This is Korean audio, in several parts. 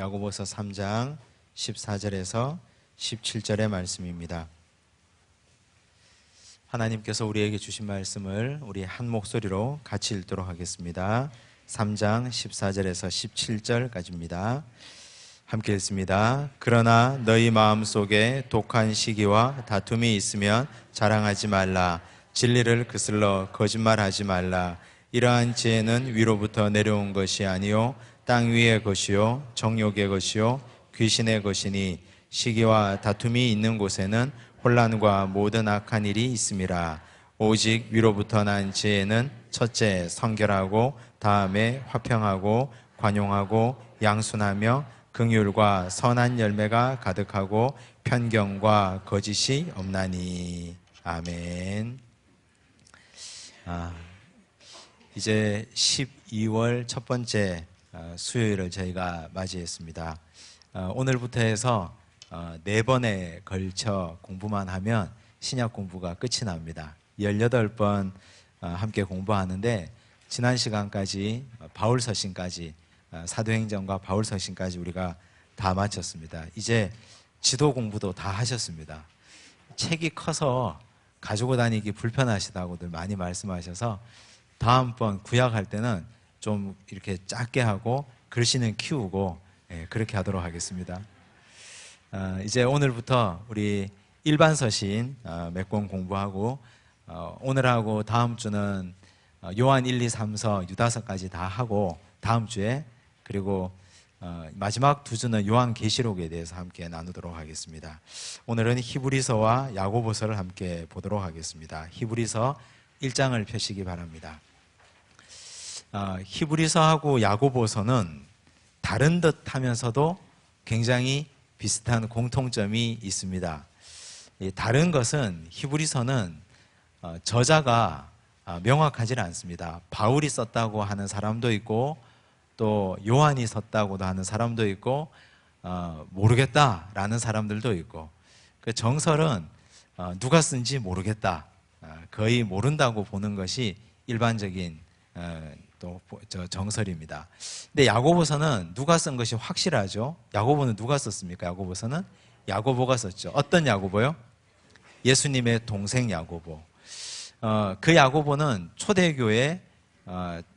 야고보서 3장 14절에서 17절의 말씀입니다. 하나님께서 우리에게 주신 말씀을 우리 한 목소리로 같이 읽도록 하겠습니다. 3장 14절에서 17절까지입니다. 함께 읽습니다. 그러나 너희 마음속에 독한 시기와 다툼이 있으면 자랑하지 말라. 진리를 거슬러 거짓말하지 말라. 이러한 지혜는 위로부터 내려온 것이 아니요 땅 위의 것이요 정욕의 것이요 귀신의 것이니 시기와 다툼이 있는 곳에는 혼란과 모든 악한 일이 있음이라. 오직 위로부터 난 지혜는 첫째 성결하고 다음에 화평하고 관용하고 양순하며 긍휼과 선한 열매가 가득하고 편견과 거짓이 없나니. 아멘. 이제 12월 첫 번째 수요일을 저희가 맞이했습니다. 오늘부터 해서 4번에 걸쳐 공부만 하면 신약 공부가 끝이 납니다. 18번 함께 공부하는데 지난 시간까지 바울서신까지 사도행전과 바울서신까지 우리가 다 마쳤습니다. 이제 지도 공부도 다 하셨습니다. 책이 커서 가지고 다니기 불편하시다고들 많이 말씀하셔서 다음번 구약할 때는 좀 이렇게 작게 하고 글씨는 키우고 그렇게 하도록 하겠습니다. 이제 오늘부터 우리 일반 서신 몇 권 공부하고 오늘하고 다음 주는 요한 1, 2, 3서 유다서까지 다 하고 다음 주에 그리고 마지막 2주는 요한계시록에 대해서 함께 나누도록 하겠습니다. 오늘은 히브리서와 야고보서를 함께 보도록 하겠습니다. 히브리서 1장을 펴시기 바랍니다. 히브리서하고 야고보서는 다른 듯 하면서도 굉장히 비슷한 공통점이 있습니다. 다른 것은 히브리서는 저자가 명확하지 않습니다. 바울이 썼다고 하는 사람도 있고 또 요한이 썼다고도 하는 사람도 있고 모르겠다라는 사람들도 있고 그 정설은 누가 쓴지 모르겠다, 거의 모른다고 보는 것이 일반적인 또 정설입니다. 근데 야고보서는 누가 쓴 것이 확실하죠. 야고보는 누가 썼습니까? 야고보서는 야고보가 썼죠. 어떤 야고보요? 예수님의 동생 야고보. 그 야고보는 초대교회,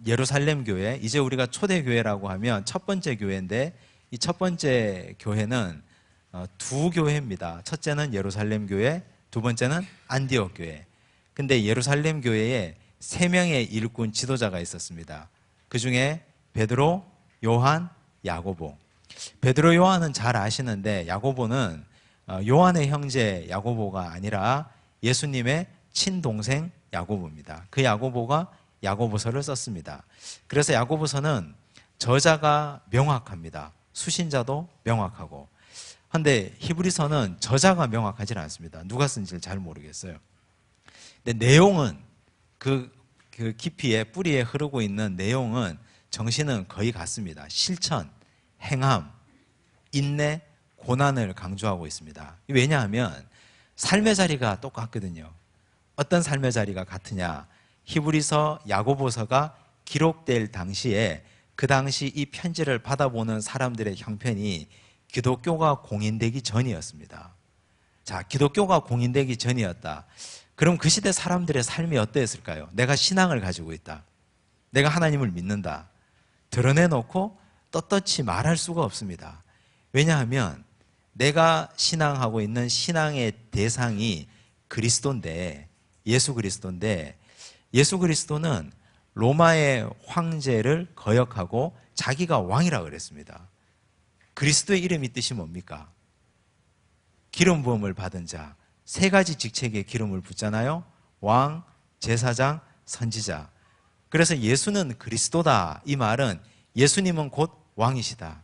예루살렘 교회, 이제 우리가 초대교회라고 하면 첫 번째 교회인데 이 첫 번째 교회는 두 교회입니다. 첫째는 예루살렘 교회, 두 번째는 안디옥 교회. 근데 예루살렘 교회에 3명의 일꾼 지도자가 있었습니다. 그 중에 베드로, 요한, 야고보. 베드로, 요한은 잘 아시는데 야고보는 요한의 형제 야고보가 아니라 예수님의 친동생 야고보입니다. 그 야고보가 야고보서를 썼습니다. 그래서 야고보서는 저자가 명확합니다. 수신자도 명확하고. 그런데 히브리서는 저자가 명확하지 않습니다. 누가 쓴지를 잘 모르겠어요. 근데 내용은 그 깊이에 뿌리에 흐르고 있는 내용은 정신은 거의 같습니다. 실천, 행함, 인내, 고난을 강조하고 있습니다. 왜냐하면 삶의 자리가 똑같거든요. 어떤 삶의 자리가 같으냐? 히브리서, 야고보서가 기록될 당시에 그 당시 이 편지를 받아보는 사람들의 형편이 기독교가 공인되기 전이었습니다. 자, 기독교가 공인되기 전이었다. 그럼 그 시대 사람들의 삶이 어떠했을까요? 내가 신앙을 가지고 있다. 내가 하나님을 믿는다. 드러내놓고 떳떳이 말할 수가 없습니다. 왜냐하면 내가 신앙하고 있는 신앙의 대상이 그리스도인데, 예수 그리스도인데, 예수 그리스도는 로마의 황제를 거역하고 자기가 왕이라고 그랬습니다. 그리스도의 이름이 뜻이 뭡니까? 기름 부음을 받은 자. 3가지 직책에 기름을 붓잖아요. 왕, 제사장, 선지자. 그래서 예수는 그리스도다. 이 말은 예수님은 곧 왕이시다.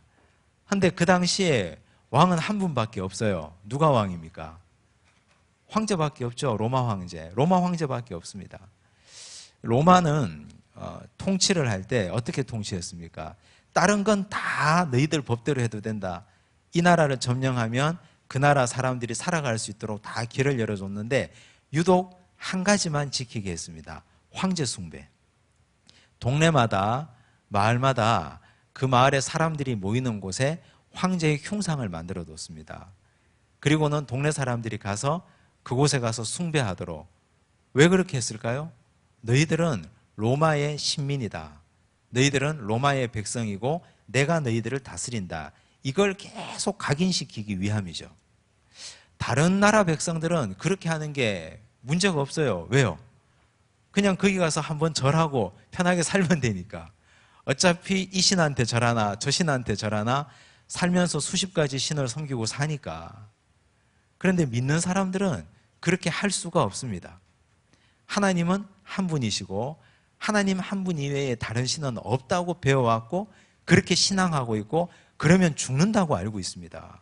그런데 그 당시에 왕은 한 분밖에 없어요. 누가 왕입니까? 황제밖에 없죠. 로마 황제. 로마 황제밖에 없습니다. 로마는 통치를 할 때 어떻게 통치했습니까? 다른 건 다 너희들 법대로 해도 된다. 이 나라를 점령하면 그 나라 사람들이 살아갈 수 있도록 다 길을 열어줬는데 유독 한 가지만 지키게 했습니다. 황제 숭배. 동네마다 마을마다 그 마을에 사람들이 모이는 곳에 황제의 흉상을 만들어 뒀습니다. 그리고는 동네 사람들이 가서 그곳에 가서 숭배하도록. 왜 그렇게 했을까요? 너희들은 로마의 신민이다. 너희들은 로마의 백성이고 내가 너희들을 다스린다. 이걸 계속 각인시키기 위함이죠. 다른 나라 백성들은 그렇게 하는 게 문제가 없어요. 왜요? 그냥 거기 가서 한번 절하고 편하게 살면 되니까. 어차피 이 신한테 절하나 저 신한테 절하나 살면서 수십 가지 신을 섬기고 사니까. 그런데 믿는 사람들은 그렇게 할 수가 없습니다. 하나님은 한 분이시고 하나님 한 분 이외에 다른 신은 없다고 배워왔고 그렇게 신앙하고 있고 그러면 죽는다고 알고 있습니다.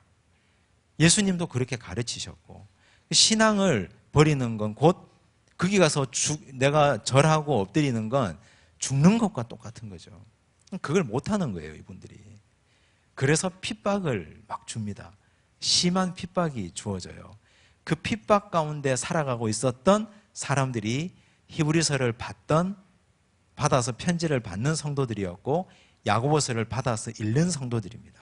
예수님도 그렇게 가르치셨고 신앙을 버리는 건 곧 거기 가서 내가 절하고 엎드리는 건 죽는 것과 똑같은 거죠. 그걸 못하는 거예요, 이분들이. 그래서 핍박을 막 줍니다. 심한 핍박이 주어져요. 그 핍박 가운데 살아가고 있었던 사람들이 히브리서를 받아서 편지를 받는 성도들이었고 야고보서를 받아서 읽는 성도들입니다.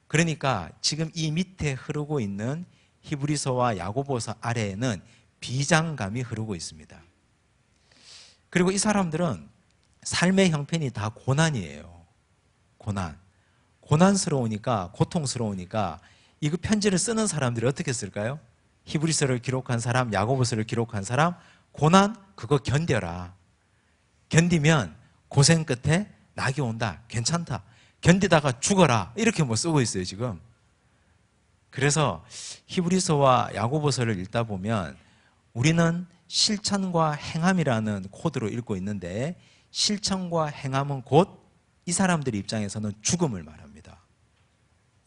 그러니까 지금 이 밑에 흐르고 있는 히브리서와 야고보서 아래에는 비장감이 흐르고 있습니다. 그리고 이 사람들은 삶의 형편이 다 고난이에요. 고난스러우니까, 고통스러우니까 이거 편지를 쓰는 사람들이 어떻게 쓸까요? 히브리서를 기록한 사람, 야고보서를 기록한 사람, 고난 그거 견뎌라. 견디면 고생 끝에 낙이 온다. 괜찮다. 견디다가 죽어라. 이렇게 뭐 쓰고 있어요, 지금. 그래서 히브리서와 야고보서를 읽다 보면 우리는 실천과 행함이라는 코드로 읽고 있는데 실천과 행함은 곧 이 사람들 입장에서는 죽음을 말합니다.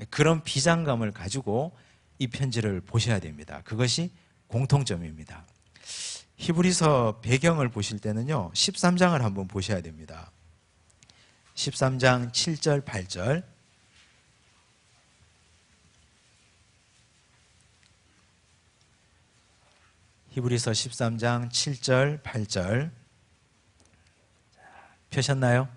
그런 비장감을 가지고 이 편지를 보셔야 됩니다. 그것이 공통점입니다. 히브리서 배경을 보실 때는요, 13장을 한번 보셔야 됩니다. 13장 7절, 8절. 히브리서 13장 7절, 8절. 펴셨나요?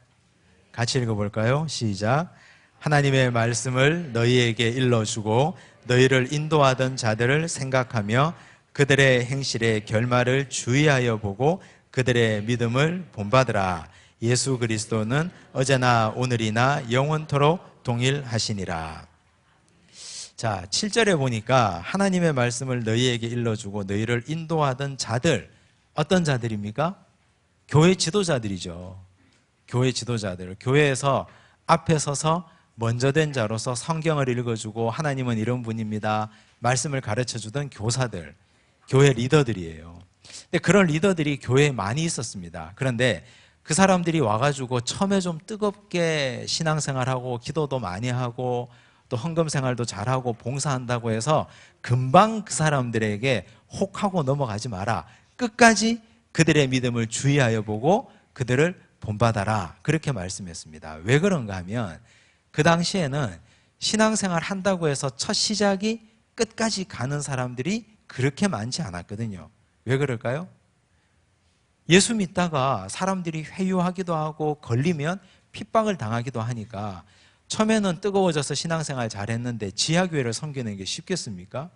같이 읽어볼까요? 시작. 하나님의 말씀을 너희에게 일러주고 너희를 인도하던 자들을 생각하며 그들의 행실의 결말을 주의하여 보고 그들의 믿음을 본받으라. 예수 그리스도는 어제나 오늘이나 영원토록 동일하시니라. 자, 7절에 보니까 하나님의 말씀을 너희에게 일러주고 너희를 인도하던 자들, 어떤 자들입니까? 교회 지도자들이죠. 교회 지도자들, 교회에서 앞에 서서 먼저 된 자로서 성경을 읽어주고 하나님은 이런 분입니다. 말씀을 가르쳐주던 교사들, 교회 리더들이에요. 근데 그런 리더들이 교회에 많이 있었습니다. 그런데 그 사람들이 와가지고 처음에 좀 뜨겁게 신앙생활하고 기도도 많이 하고 또 헌금 생활도 잘하고 봉사한다고 해서 금방 그 사람들에게 혹하고 넘어가지 마라. 끝까지 그들의 믿음을 주의하여 보고 그들을 본받아라. 그렇게 말씀했습니다. 왜 그런가 하면 그 당시에는 신앙생활 한다고 해서 첫 시작이 끝까지 가는 사람들이 그렇게 많지 않았거든요. 왜 그럴까요? 예수 믿다가 사람들이 회유하기도 하고 걸리면 핍박을 당하기도 하니까 처음에는 뜨거워져서 신앙생활 잘했는데 지하교회를 섬기는 게 쉽겠습니까?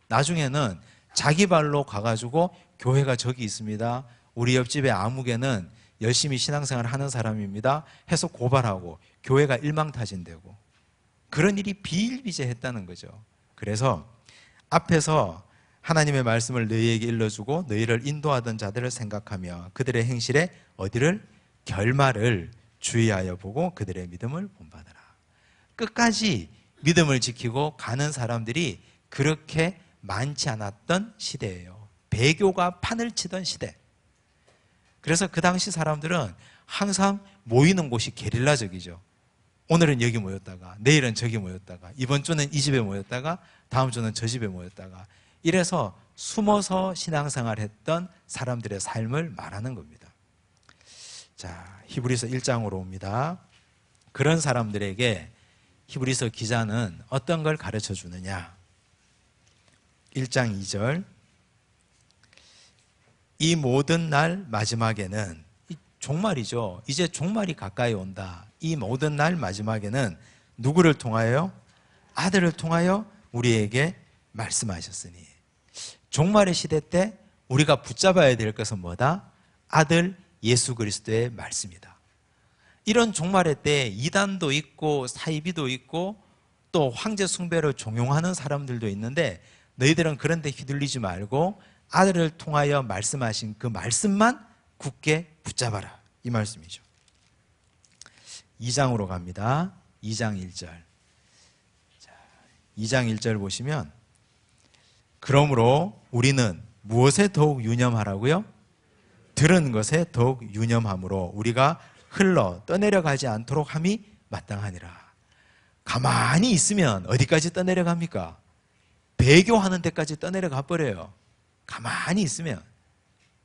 나중에는 자기 발로 가가지고 교회가 저기 있습니다. 우리 옆집에 아무개는 열심히 신앙생활 하는 사람입니다. 해서 고발하고 교회가 일망타진되고 그런 일이 비일비재했다는 거죠. 그래서 앞에서 하나님의 말씀을 너희에게 일러주고 너희를 인도하던 자들을 생각하며 그들의 행실에 어디를? 결말을 주의하여 보고 그들의 믿음을 본받아라. 끝까지 믿음을 지키고 가는 사람들이 그렇게 많지 않았던 시대예요. 배교가 판을 치던 시대. 그래서 그 당시 사람들은 항상 모이는 곳이 게릴라적이죠. 오늘은 여기 모였다가 내일은 저기 모였다가 이번 주는 이 집에 모였다가 다음 주는 저 집에 모였다가 이래서 숨어서 신앙생활 했던 사람들의 삶을 말하는 겁니다. 자, 히브리서 1장으로 옵니다. 그런 사람들에게 히브리서 기자는 어떤 걸 가르쳐 주느냐? 1장 2절. 이 모든 날 마지막에는, 종말이죠. 이제 종말이 가까이 온다. 이 모든 날 마지막에는 누구를 통하여? 아들을 통하여 우리에게 말씀하셨으니. 종말의 시대 때 우리가 붙잡아야 될 것은 뭐다? 아들 예수 그리스도의 말씀이다. 이런 종말의 때 이단도 있고 사이비도 있고 또 황제 숭배를 종용하는 사람들도 있는데 너희들은 그런 데 휘둘리지 말고 아들을 통하여 말씀하신 그 말씀만 굳게 붙잡아라. 이 말씀이죠. 2장으로 갑니다. 2장 1절. 2장 1절 보시면 그러므로 우리는 무엇에 더욱 유념하라고요? 들은 것에 더욱 유념함으로 우리가 흘러 떠내려가지 않도록 함이 마땅하니라. 가만히 있으면 어디까지 떠내려갑니까? 배교하는 데까지 떠내려가 버려요. 가만히 있으면.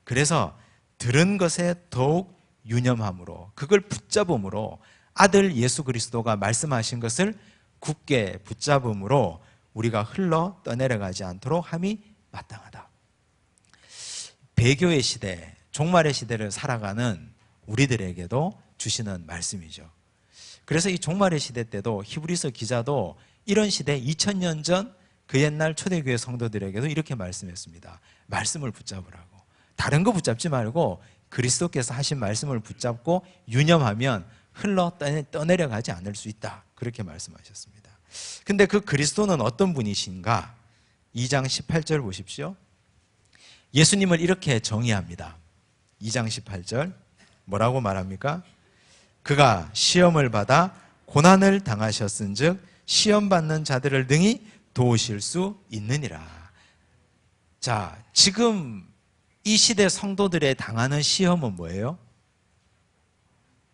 그래서 들은 것에 더욱 유념함으로, 그걸 붙잡음으로, 아들 예수 그리스도가 말씀하신 것을 굳게 붙잡음으로 우리가 흘러 떠내려가지 않도록 함이 마땅하다. 배교의 시대, 종말의 시대를 살아가는 우리들에게도 주시는 말씀이죠. 그래서 이 종말의 시대 때도 히브리서 기자도 이런 시대 2000년 전 그 옛날 초대교회 성도들에게도 이렇게 말씀했습니다. 말씀을 붙잡으라고. 다른 거 붙잡지 말고 그리스도께서 하신 말씀을 붙잡고 유념하면 흘러 떠내려가지 않을 수 있다. 그렇게 말씀하셨습니다. 근데 그 그리스도는 어떤 분이신가? 2장 18절 보십시오. 예수님을 이렇게 정의합니다. 2장 18절 뭐라고 말합니까? 그가 시험을 받아 고난을 당하셨은즉 시험받는 자들을 능히 도우실 수 있느니라. 자, 지금 이 시대 성도들의 당하는 시험은 뭐예요?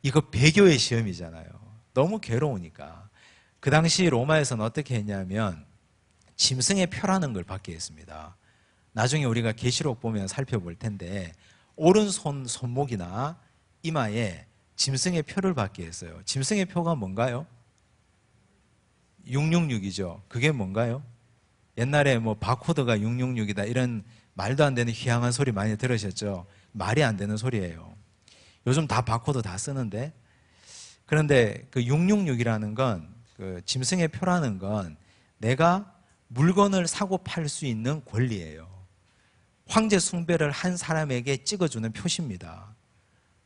이거 배교의 시험이잖아요. 너무 괴로우니까. 그 당시 로마에서는 어떻게 했냐면 짐승의 표라는 걸 받게 했습니다. 나중에 우리가 계시록 보면 살펴볼 텐데 오른손 손목이나 이마에 짐승의 표를 받게 했어요. 짐승의 표가 뭔가요? 666이죠. 그게 뭔가요? 옛날에 뭐 바코드가 666이다 이런 말도 안 되는 희한한 소리 많이 들으셨죠? 말이 안 되는 소리예요. 요즘 다 바코드 다 쓰는데. 그런데 그 666이라는 건, 그 짐승의 표라는 건 내가 물건을 사고 팔 수 있는 권리예요. 황제 숭배를 한 사람에게 찍어주는 표시입니다.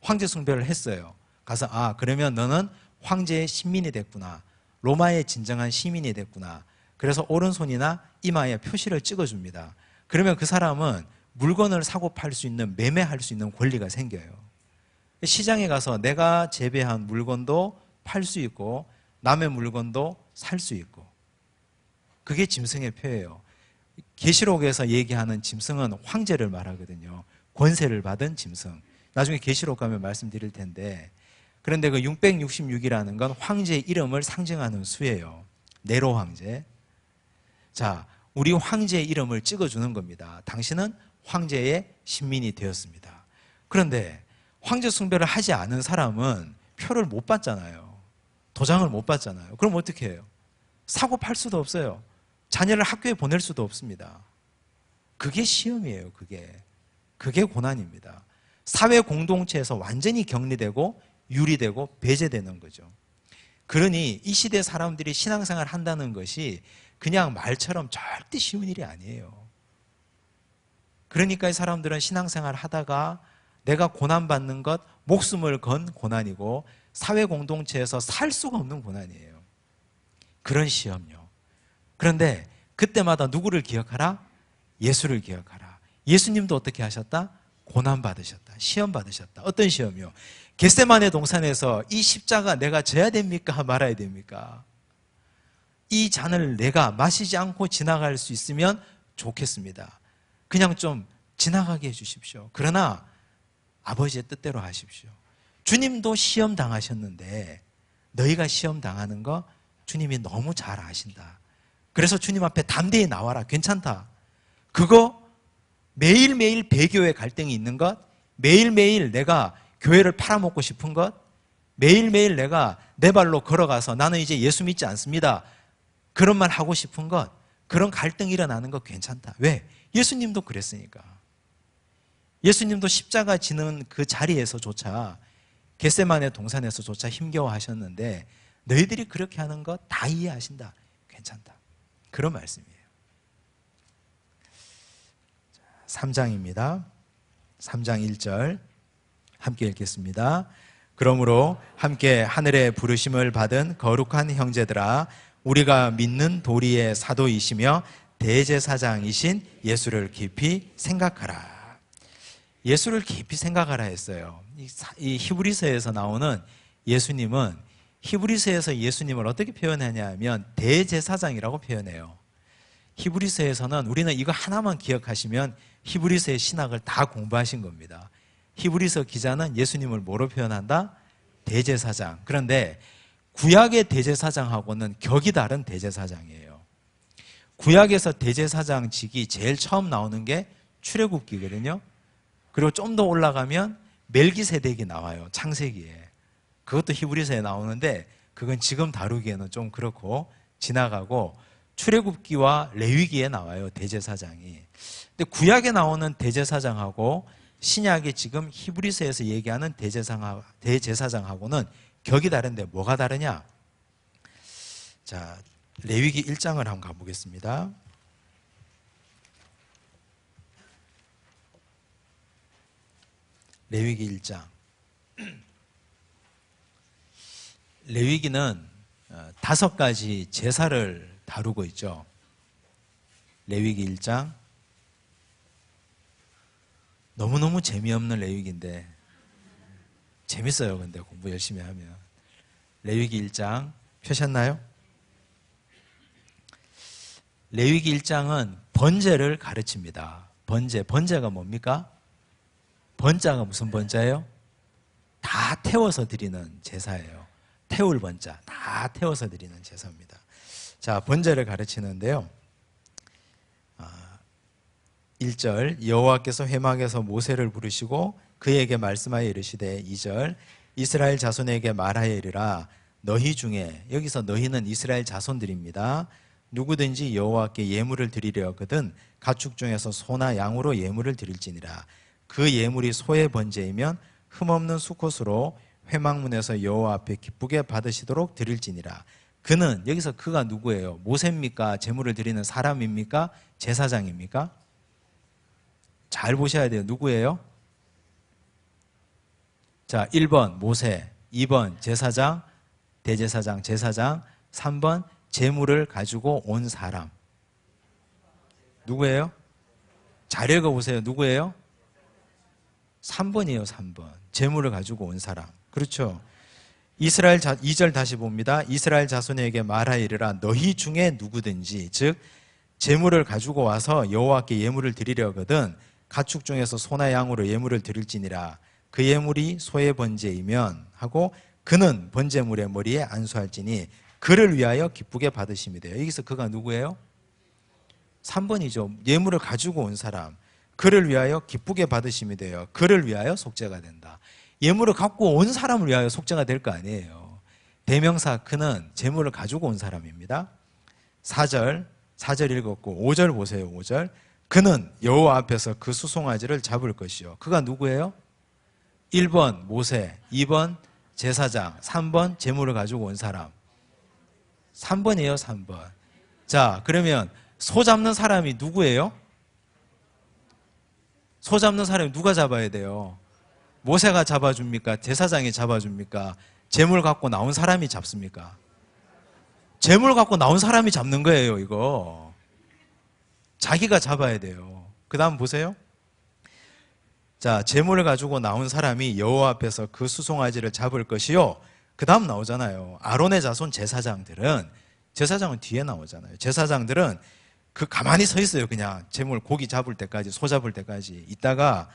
황제 숭배를 했어요. 가서 그러면 너는 황제의 신민이 됐구나. 로마의 진정한 시민이 됐구나. 그래서 오른손이나 이마에 표시를 찍어줍니다. 그러면 그 사람은 물건을 사고 팔 수 있는, 매매할 수 있는 권리가 생겨요. 시장에 가서 내가 재배한 물건도 팔 수 있고 남의 물건도 살 수 있고, 그게 짐승의 표예요. 계시록에서 얘기하는 짐승은 황제를 말하거든요. 권세를 받은 짐승. 나중에 계시록 가면 말씀드릴 텐데, 그런데 그 666이라는 건 황제의 이름을 상징하는 수예요. 네로 황제. 자, 우리 황제의 이름을 찍어주는 겁니다. 당신은 황제의 신민이 되었습니다. 그런데 황제 숭배를 하지 않은 사람은 표를 못 받잖아요. 도장을 못 받잖아요. 그럼 어떻게 해요? 사고 팔 수도 없어요. 자녀를 학교에 보낼 수도 없습니다. 그게 시험이에요. 그게 고난입니다. 사회 공동체에서 완전히 격리되고 유리되고 배제되는 거죠. 그러니 이 시대 사람들이 신앙생활 한다는 것이 그냥 말처럼 절대 쉬운 일이 아니에요. 그러니까 이 사람들은 신앙생활 하다가 내가 고난받는 것, 목숨을 건 고난이고 사회 공동체에서 살 수가 없는 고난이에요. 그런 시험요. 그런데 그때마다 누구를 기억하라? 예수를 기억하라. 예수님도 어떻게 하셨다? 고난 받으셨다. 시험 받으셨다. 어떤 시험이요? 겟세마네 동산에서 이 십자가 내가 져야 됩니까? 말아야 됩니까? 이 잔을 내가 마시지 않고 지나갈 수 있으면 좋겠습니다. 그냥 좀 지나가게 해주십시오. 그러나 아버지의 뜻대로 하십시오. 주님도 시험 당하셨는데 너희가 시험 당하는 거 주님이 너무 잘 아신다. 그래서 주님 앞에 담대히 나와라. 괜찮다. 그거 매일매일 배교의 갈등이 있는 것, 매일매일 내가 교회를 팔아먹고 싶은 것, 매일매일 내가 내 발로 걸어가서 나는 이제 예수 믿지 않습니다. 그런 말 하고 싶은 것, 그런 갈등이 일어나는 것 괜찮다. 왜? 예수님도 그랬으니까. 예수님도 십자가 지는 그 자리에서조차, 겟세마네 동산에서조차 힘겨워하셨는데 너희들이 그렇게 하는 거 다 이해하신다. 괜찮다. 그런 말씀이에요. 3장입니다. 3장 1절 함께 읽겠습니다. 그러므로 함께 하늘의 부르심을 받은 거룩한 형제들아, 우리가 믿는 도리의 사도이시며 대제사장이신 예수를 깊이 생각하라. 예수를 깊이 생각하라 했어요. 이 히브리서에서 나오는 예수님은, 히브리서에서 예수님을 어떻게 표현하냐 하면 대제사장이라고 표현해요. 히브리서에서는, 우리는 이거 하나만 기억하시면 히브리서의 신학을 다 공부하신 겁니다. 히브리서 기자는 예수님을 뭐로 표현한다? 대제사장. 그런데 구약의 대제사장하고는 격이 다른 대제사장이에요. 구약에서 대제사장직이 제일 처음 나오는 게 출애굽기거든요. 그리고 좀 더 올라가면 멜기세덱이 나와요. 창세기에. 그것도 히브리서에 나오는데 그건 지금 다루기에는 좀 그렇고 지나가고, 출애굽기와 레위기에 나와요, 대제사장이. 근데 구약에 나오는 대제사장하고 신약에 지금 히브리서에서 얘기하는 대제사장하고는 격이 다른데 뭐가 다르냐? 자, 레위기 1장을 한번 가보겠습니다. 레위기 1장. 레위기는 5가지 제사를 다루고 있죠. 레위기 1장. 너무너무 재미없는 레위기인데 재밌어요. 근데 공부 열심히 하면. 레위기 1장 펴셨나요? 레위기 1장은 번제를 가르칩니다. 번제가 뭡니까? 번자가 무슨 번자예요? 다 태워서 드리는 제사예요. 태울 번자, 다 태워서 드리는 제사입니다. 자, 번제를 가르치는데요. 1절, 여호와께서 회막에서 모세를 부르시고 그에게 말씀하여 이르시되, 2절, 이스라엘 자손에게 말하여 이르라. 너희 중에, 여기서 너희는 이스라엘 자손들입니다. 누구든지 여호와께 예물을 드리려거든 가축 중에서 소나 양으로 예물을 드릴지니라. 그 예물이 소의 번제이면 흠없는 수컷으로 회막문에서 여호와 앞에 기쁘게 받으시도록 드릴지니라. 그는, 여기서 그가 누구예요? 모세입니까? 제물을 드리는 사람입니까? 제사장입니까? 잘 보셔야 돼요. 누구예요? 자, 1번 모세, 2번 제사장, 대제사장, 제사장, 3번 제물을 가지고 온 사람. 누구예요? 잘 읽어보세요. 누구예요? 3번이에요. 3번. 제물을 가지고 온 사람. 그렇죠. 2절 다시 봅니다. 이스라엘 자손에게 말하여 이르라. 너희 중에 누구든지, 즉 제물을 가지고 와서 여호와께 예물을 드리려거든 가축 중에서 소나 양으로 예물을 드릴지니라. 그 예물이 소의 번제이면 하고, 그는 번제물의 머리에 안수할지니 그를 위하여 기쁘게 받으심이 돼요. 여기서 그가 누구예요? 3번이죠. 예물을 가지고 온 사람. 그를 위하여 기쁘게 받으심이 돼요. 그를 위하여 속죄가 된다. 예물을 갖고 온 사람을 위하여 속죄가 될 거 아니에요. 대명사 그는 제물을 가지고 온 사람입니다. 4절 읽었고 5절 보세요. 5절. 그는 여호와 앞에서 그 수송아지를 잡을 것이요. 그가 누구예요? 1번 모세, 2번 제사장, 3번 제물을 가지고 온 사람. 3번이에요. 3번. 자, 그러면 소 잡는 사람이 누구예요? 소 잡는 사람이 누가 잡아야 돼요? 모세가 잡아줍니까? 제사장이 잡아줍니까? 제물 갖고 나온 사람이 잡습니까? 제물 갖고 나온 사람이 잡는 거예요. 이거 자기가 잡아야 돼요. 그 다음 보세요. 자, 제물을 가지고 나온 사람이 여호와 앞에서 그 수송아지를 잡을 것이요. 그 다음 나오잖아요. 아론의 자손 제사장은 뒤에 나오잖아요. 제사장들은 그 가만히 서 있어요. 그냥 제물 고기 잡을 때까지, 소 잡을 때까지 있다가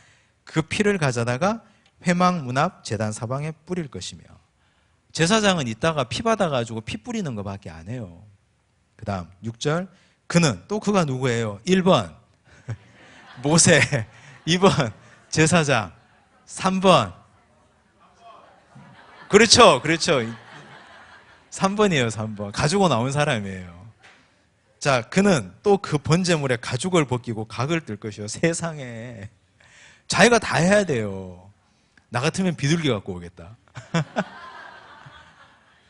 그 피를 가져다가 회막 문 앞 제단 사방에 뿌릴 것이며, 제사장은 있다가 피 받아가지고 피 뿌리는 것밖에 안 해요. 그 다음 6절. 그는, 또 그가 누구예요? 1번 모세, 2번 제사장, 3번 그렇죠. 3번이에요. 3번 가지고 나온 사람이에요. 자, 그는 또 그 번제물에 가죽을 벗기고 각을 뜰 것이요. 세상에 자기가 다 해야 돼요. 나 같으면 비둘기 갖고 오겠다.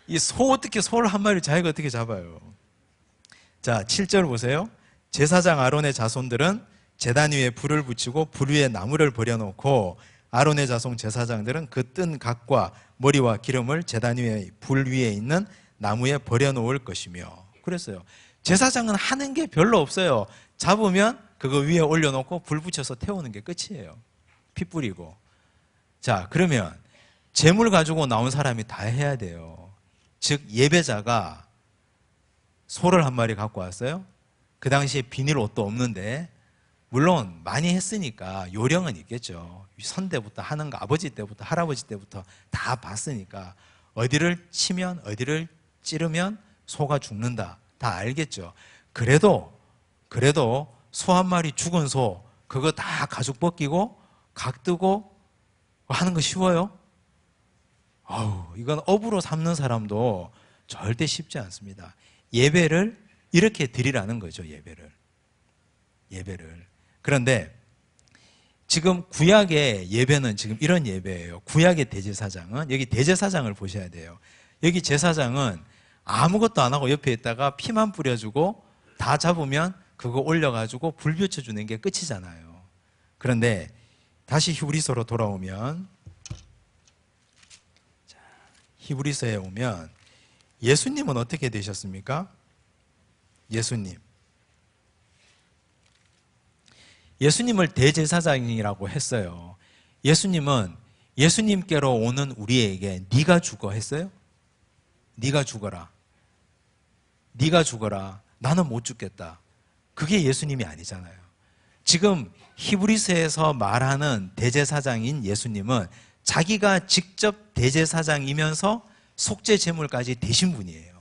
이 소 어떻게 소를 한 마리 자기가 어떻게 잡아요? 자, 7절 보세요. 제사장 아론의 자손들은 제단 위에 불을 붙이고 불 위에 나무를 버려놓고 아론의 자손 제사장들은 그 뜬 각과 머리와 기름을 제단 위에 불 위에 있는 나무에 버려놓을 것이며. 그랬어요. 제사장은 하는 게 별로 없어요. 잡으면 그거 위에 올려놓고 불 붙여서 태우는 게 끝이에요. 피 뿌리고. 자, 그러면 재물 가지고 나온 사람이 다 해야 돼요. 즉 예배자가 소를 한 마리 갖고 왔어요. 그 당시에 비닐 옷도 없는데 물론 많이 했으니까 요령은 있겠죠. 선대부터 하는 거 아버지 때부터 할아버지 때부터 다 봤으니까 어디를 치면 어디를 찌르면 소가 죽는다 다 알겠죠. 그래도 소 한 마리 죽은 소 그거 다 가죽 벗기고 각 뜨고 하는 거 쉬워요? 이건 업으로 삼는 사람도 절대 쉽지 않습니다. 예배를 이렇게 드리라는 거죠. 예배를. 그런데 지금 구약의 예배는 지금 이런 예배예요. 구약의 대제사장은 여기 대제사장을 보셔야 돼요. 여기 제사장은 아무것도 안 하고 옆에 있다가 피만 뿌려주고 다 잡으면 그거 올려가지고 불 비춰주는 게 끝이잖아요. 그런데 다시 히브리서로 돌아오면, 히브리서에 오면 예수님은 어떻게 되셨습니까? 예수님을 대제사장이라고 했어요. 예수님은 예수님께로 오는 우리에게 네가 죽어 했어요? 네가 죽어라. 나는 못 죽겠다. 그게 예수님이 아니잖아요. 지금 히브리서에서 말하는 대제사장인 예수님은 자기가 직접 대제사장이면서 속죄 제물까지 되신 분이에요.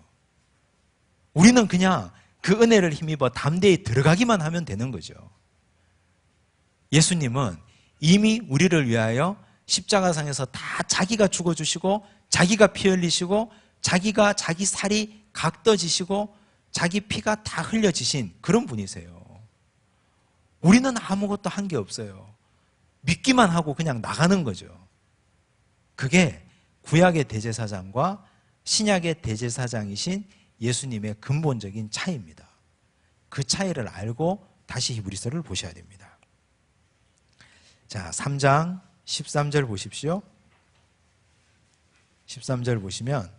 우리는 그냥 그 은혜를 힘입어 담대히 들어가기만 하면 되는 거죠. 예수님은 이미 우리를 위하여 십자가상에서 다 자기가 죽어주시고 자기가 피 흘리시고 자기가 자기 살이 각떠지시고 자기 피가 다 흘려지신 그런 분이세요. 우리는 아무것도 한 게 없어요. 믿기만 하고 그냥 나가는 거죠. 그게 구약의 대제사장과 신약의 대제사장이신 예수님의 근본적인 차이입니다. 그 차이를 알고 다시 히브리서를 보셔야 됩니다. 자, 3장 13절 보십시오. 13절 보시면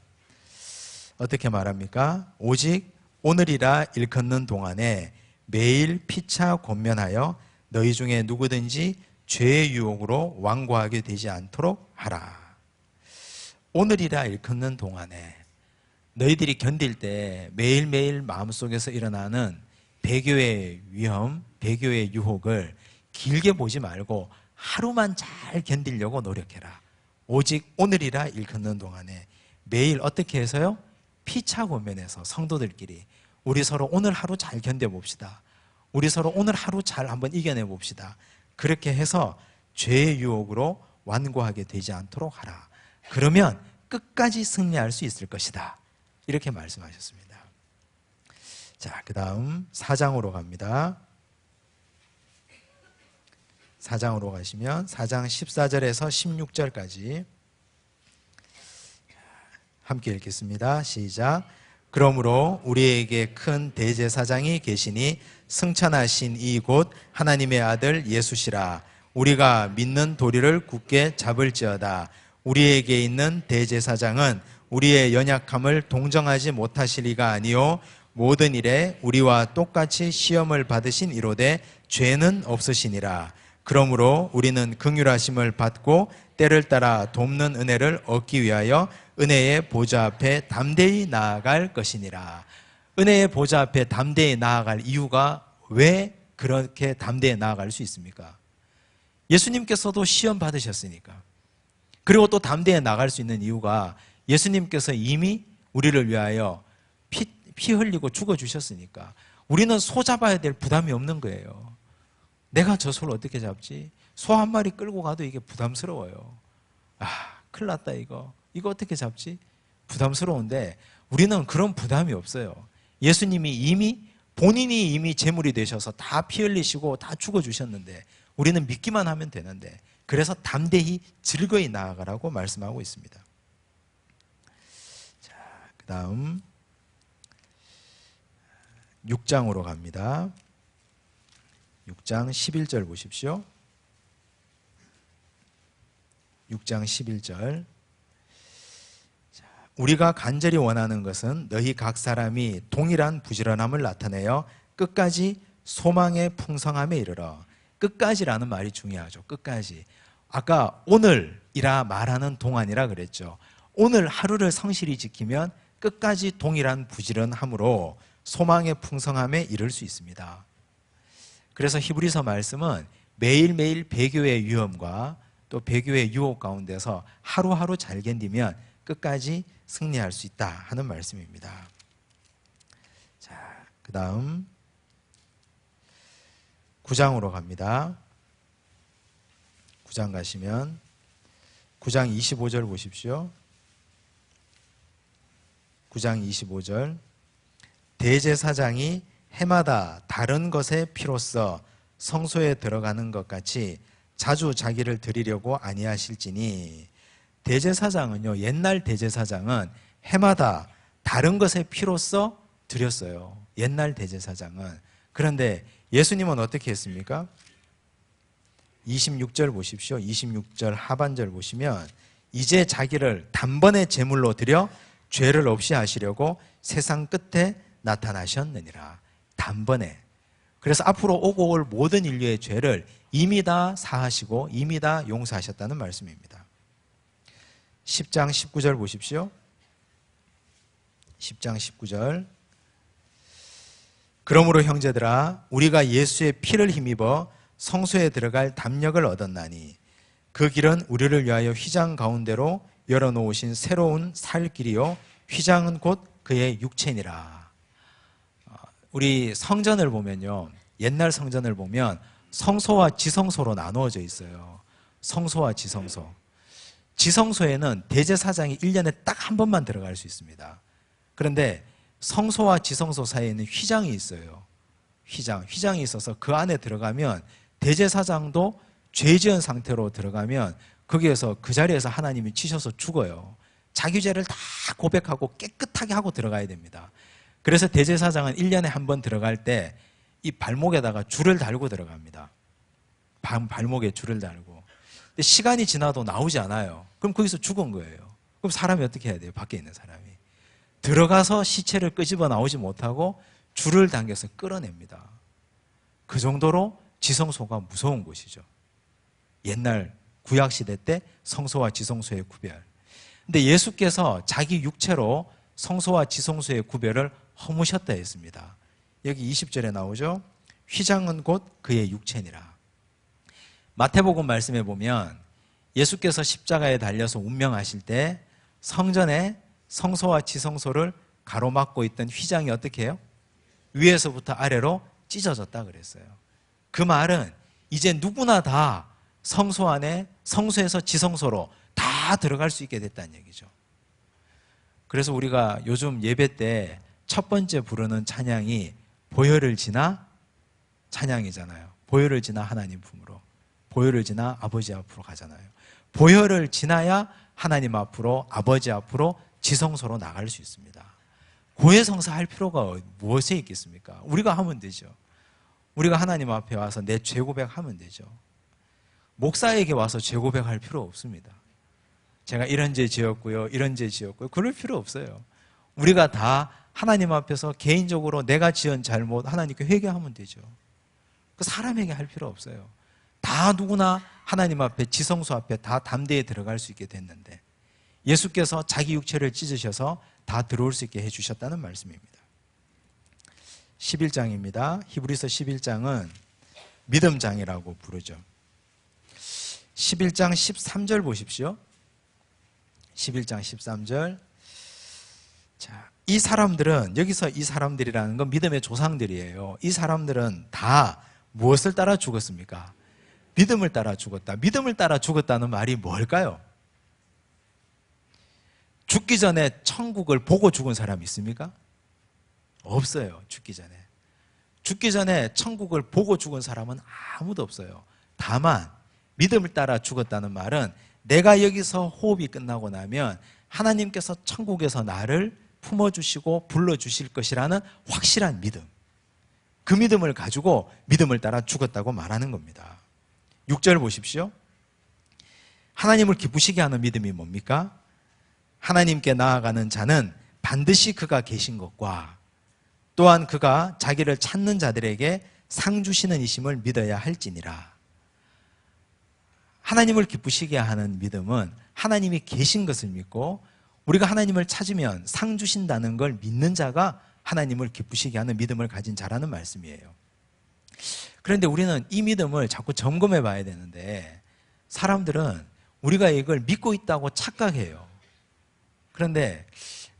어떻게 말합니까? 오직 오늘이라 일컫는 동안에 매일 피차 권면하여 너희 중에 누구든지 죄의 유혹으로 완고하게 되지 않도록 하라. 오늘이라 일컫는 동안에 너희들이 견딜 때 매일매일 마음속에서 일어나는 배교의 위험, 배교의 유혹을 길게 보지 말고 하루만 잘 견디려고 노력해라. 오직 오늘이라 일컫는 동안에 매일 어떻게 해서요? 피차 권면해서 성도들끼리 우리 서로 오늘 하루 잘 견뎌봅시다. 우리 서로 오늘 하루 잘 한번 이겨내봅시다. 그렇게 해서 죄의 유혹으로 완고하게 되지 않도록 하라. 그러면 끝까지 승리할 수 있을 것이다. 이렇게 말씀하셨습니다. 자, 그 다음 4장으로 갑니다. 4장으로 가시면 4장 14절에서 16절까지 함께 읽겠습니다. 시작. 그러므로 우리에게 큰 대제사장이 계시니 승천하신 이곳 하나님의 아들 예수시라. 우리가 믿는 도리를 굳게 잡을지어다. 우리에게 있는 대제사장은 우리의 연약함을 동정하지 못하실 이가 아니요 모든 일에 우리와 똑같이 시험을 받으신 이로되 죄는 없으시니라. 그러므로 우리는 긍휼하심을 받고 때를 따라 돕는 은혜를 얻기 위하여 은혜의 보좌 앞에 담대히 나아갈 것이니라. 은혜의 보좌 앞에 담대히 나아갈 이유가 왜 그렇게 담대히 나아갈 수 있습니까? 예수님께서도 시험 받으셨으니까. 그리고 또 담대히 나아갈 수 있는 이유가 예수님께서 이미 우리를 위하여 피 흘리고 죽어주셨으니까. 우리는 소 잡아야 될 부담이 없는 거예요. 내가 저 소를 어떻게 잡지? 소 한 마리 끌고 가도 이게 부담스러워요. 큰일 났다 이거 어떻게 잡지? 부담스러운데 우리는 그런 부담이 없어요. 예수님이 본인이 이미 제물이 되셔서 다 피 흘리시고 다 죽어주셨는데 우리는 믿기만 하면 되는데, 그래서 담대히 즐거이 나아가라고 말씀하고 있습니다. 자, 그 다음 6장으로 갑니다. 6장 11절 보십시오. 6장 11절. 우리가 간절히 원하는 것은 너희 각 사람이 동일한 부지런함을 나타내어 끝까지 소망의 풍성함에 이르러. 끝까지라는 말이 중요하죠. 끝까지. 아까 오늘이라 말하는 동안이라 그랬죠. 오늘 하루를 성실히 지키면 끝까지 동일한 부지런함으로 소망의 풍성함에 이를 수 있습니다. 그래서 히브리서 말씀은 매일매일 배교의 위험과 또 배교의 유혹 가운데서 하루하루 잘 견디면 끝까지 승리할 수 있다 하는 말씀입니다. 자, 그 다음 9장으로 갑니다. 9장 가시면 9장 25절 보십시오. 9장 25절. 대제사장이 해마다 다른 것의 피로써 성소에 들어가는 것 같이 자주 자기를 드리려고 아니하실지니. 대제사장은요, 옛날 대제사장은 해마다 다른 것의 피로써 드렸어요. 옛날 대제사장은. 그런데 예수님은 어떻게 했습니까? 26절 보십시오. 26절 하반절 보시면 이제 자기를 단번에 제물로 드려 죄를 없이 하시려고 세상 끝에 나타나셨느니라. 단번에. 그래서 앞으로 오고 올 모든 인류의 죄를 이미 다 사하시고 이미 다 용서하셨다는 말씀입니다. 10장 19절 보십시오. 10장 19절. 그러므로 형제들아 우리가 예수의 피를 힘입어 성소에 들어갈 담력을 얻었나니 그 길은 우리를 위하여 휘장 가운데로 열어놓으신 새로운 살 길이요 휘장은 곧 그의 육체니라. 우리 성전을 보면요, 옛날 성전을 보면 성소와 지성소로 나누어져 있어요. 성소와 지성소. 지성소에는 대제사장이 1년에 딱 한 번만 들어갈 수 있습니다. 그런데 성소와 지성소 사이에는 휘장이 있어요. 휘장이 있어서 그 안에 들어가면 대제사장도 죄 지은 상태로 들어가면 거기에서 그 자리에서 하나님이 치셔서 죽어요. 자기 죄를 다 고백하고 깨끗하게 하고 들어가야 됩니다. 그래서 대제사장은 1년에 한 번 들어갈 때 이 발목에다가 줄을 달고 들어갑니다. 발목에 줄을 달고. 근데 시간이 지나도 나오지 않아요. 그럼 거기서 죽은 거예요. 그럼 사람이 어떻게 해야 돼요? 밖에 있는 사람이. 들어가서 시체를 끄집어 나오지 못하고 줄을 당겨서 끌어냅니다. 그 정도로 지성소가 무서운 곳이죠. 옛날 구약시대 때 성소와 지성소의 구별. 근데 예수께서 자기 육체로 성소와 지성소의 구별을 허무셨다 했습니다. 여기 20절에 나오죠. 휘장은 곧 그의 육체니라. 마태복음 말씀에 보면 예수께서 십자가에 달려서 운명하실 때 성전에 성소와 지성소를 가로막고 있던 휘장이 어떻게 해요? 위에서부터 아래로 찢어졌다 그랬어요. 그 말은 이제 누구나 다 성소 안에 성소에서 지성소로 다 들어갈 수 있게 됐다는 얘기죠. 그래서 우리가 요즘 예배 때 첫 번째 부르는 찬양이 보혈을 지나 찬양이잖아요. 보혈을 지나 하나님 품으로, 보혈을 지나 아버지 앞으로 가잖아요. 보혈을 지나야 하나님 앞으로, 아버지 앞으로, 지성소로 나갈 수 있습니다. 고해성사 할 필요가 무엇에 있겠습니까? 우리가 하면 되죠. 우리가 하나님 앞에 와서 내 죄 고백하면 되죠. 목사에게 와서 죄 고백할 필요 없습니다. 제가 이런 죄 지었고요, 이런 죄 지었고요. 그럴 필요 없어요. 우리가 다 하나님 앞에서 개인적으로 내가 지은 잘못 하나님께 회개하면 되죠. 그 사람에게 할 필요 없어요. 다 누구나 하나님 앞에, 지성소 앞에 다 담대히 들어갈 수 있게 됐는데 예수께서 자기 육체를 찢으셔서 다 들어올 수 있게 해주셨다는 말씀입니다. 11장입니다. 히브리서 11장은 믿음장이라고 부르죠. 11장 13절 보십시오. 11장 13절. 자, 이 사람들은, 여기서 이 사람들이라는 건 믿음의 조상들이에요. 이 사람들은 다 무엇을 따라 죽었습니까? 믿음을 따라 죽었다. 믿음을 따라 죽었다는 말이 뭘까요? 죽기 전에 천국을 보고 죽은 사람 있습니까? 없어요. 죽기 전에. 죽기 전에 천국을 보고 죽은 사람은 아무도 없어요. 다만 믿음을 따라 죽었다는 말은 내가 여기서 호흡이 끝나고 나면 하나님께서 천국에서 나를 품어주시고 불러주실 것이라는 확실한 믿음. 그 믿음을 가지고 믿음을 따라 죽었다고 말하는 겁니다. 6절 보십시오. 하나님을 기쁘시게 하는 믿음이 뭡니까? 하나님께 나아가는 자는 반드시 그가 계신 것과 또한 그가 자기를 찾는 자들에게 상 주시는 이심을 믿어야 할지니라. 하나님을 기쁘시게 하는 믿음은 하나님이 계신 것을 믿고 우리가 하나님을 찾으면 상 주신다는 걸 믿는 자가 하나님을 기쁘시게 하는 믿음을 가진 자라는 말씀이에요. 그런데 우리는 이 믿음을 자꾸 점검해 봐야 되는데 사람들은 우리가 이걸 믿고 있다고 착각해요. 그런데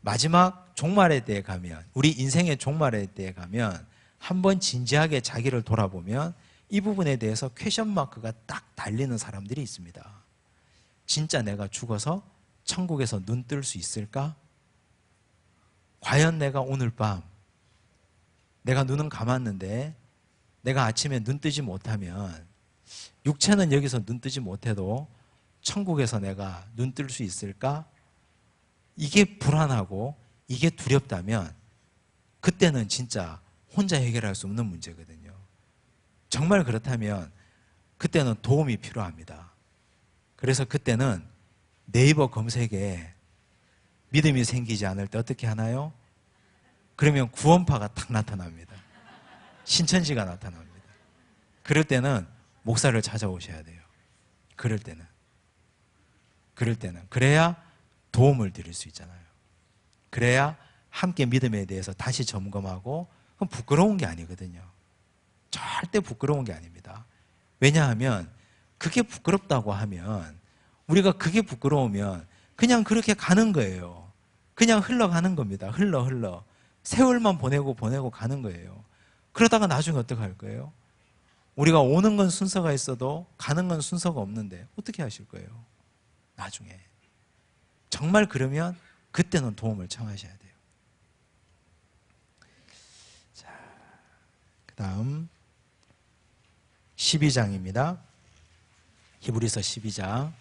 마지막 종말의 때에 가면, 우리 인생의 종말의 때에 가면 한번 진지하게 자기를 돌아보면 이 부분에 대해서 퀘션 마크가 딱 달리는 사람들이 있습니다. 진짜 내가 죽어서 천국에서 눈 뜰 수 있을까? 과연 내가 오늘 밤 내가 눈은 감았는데 내가 아침에 눈 뜨지 못하면 육체는 여기서 눈 뜨지 못해도 천국에서 내가 눈 뜰 수 있을까? 이게 불안하고 이게 두렵다면 그때는 진짜 혼자 해결할 수 없는 문제거든요. 정말 그렇다면 그때는 도움이 필요합니다. 그래서 그때는 네이버 검색에 믿음이 생기지 않을 때 어떻게 하나요? 그러면 구원파가 딱 나타납니다. 신천지가 나타납니다. 그럴 때는 목사를 찾아오셔야 돼요. 그럴 때는. 그래야 도움을 드릴 수 있잖아요. 그래야 함께 믿음에 대해서 다시 점검하고, 그건 부끄러운 게 아니거든요. 절대 부끄러운 게 아닙니다. 왜냐하면 그게 부끄럽다고 하면, 우리가 그게 부끄러우면 그냥 그렇게 가는 거예요. 그냥 흘러가는 겁니다. 흘러 세월만 보내고 가는 거예요. 그러다가 나중에 어떻게 할 거예요? 우리가 오는 건 순서가 있어도 가는 건 순서가 없는데 어떻게 하실 거예요? 나중에. 정말 그러면 그때는 도움을 청하셔야 돼요. 자, 그 다음 12장입니다. 히브리서 12장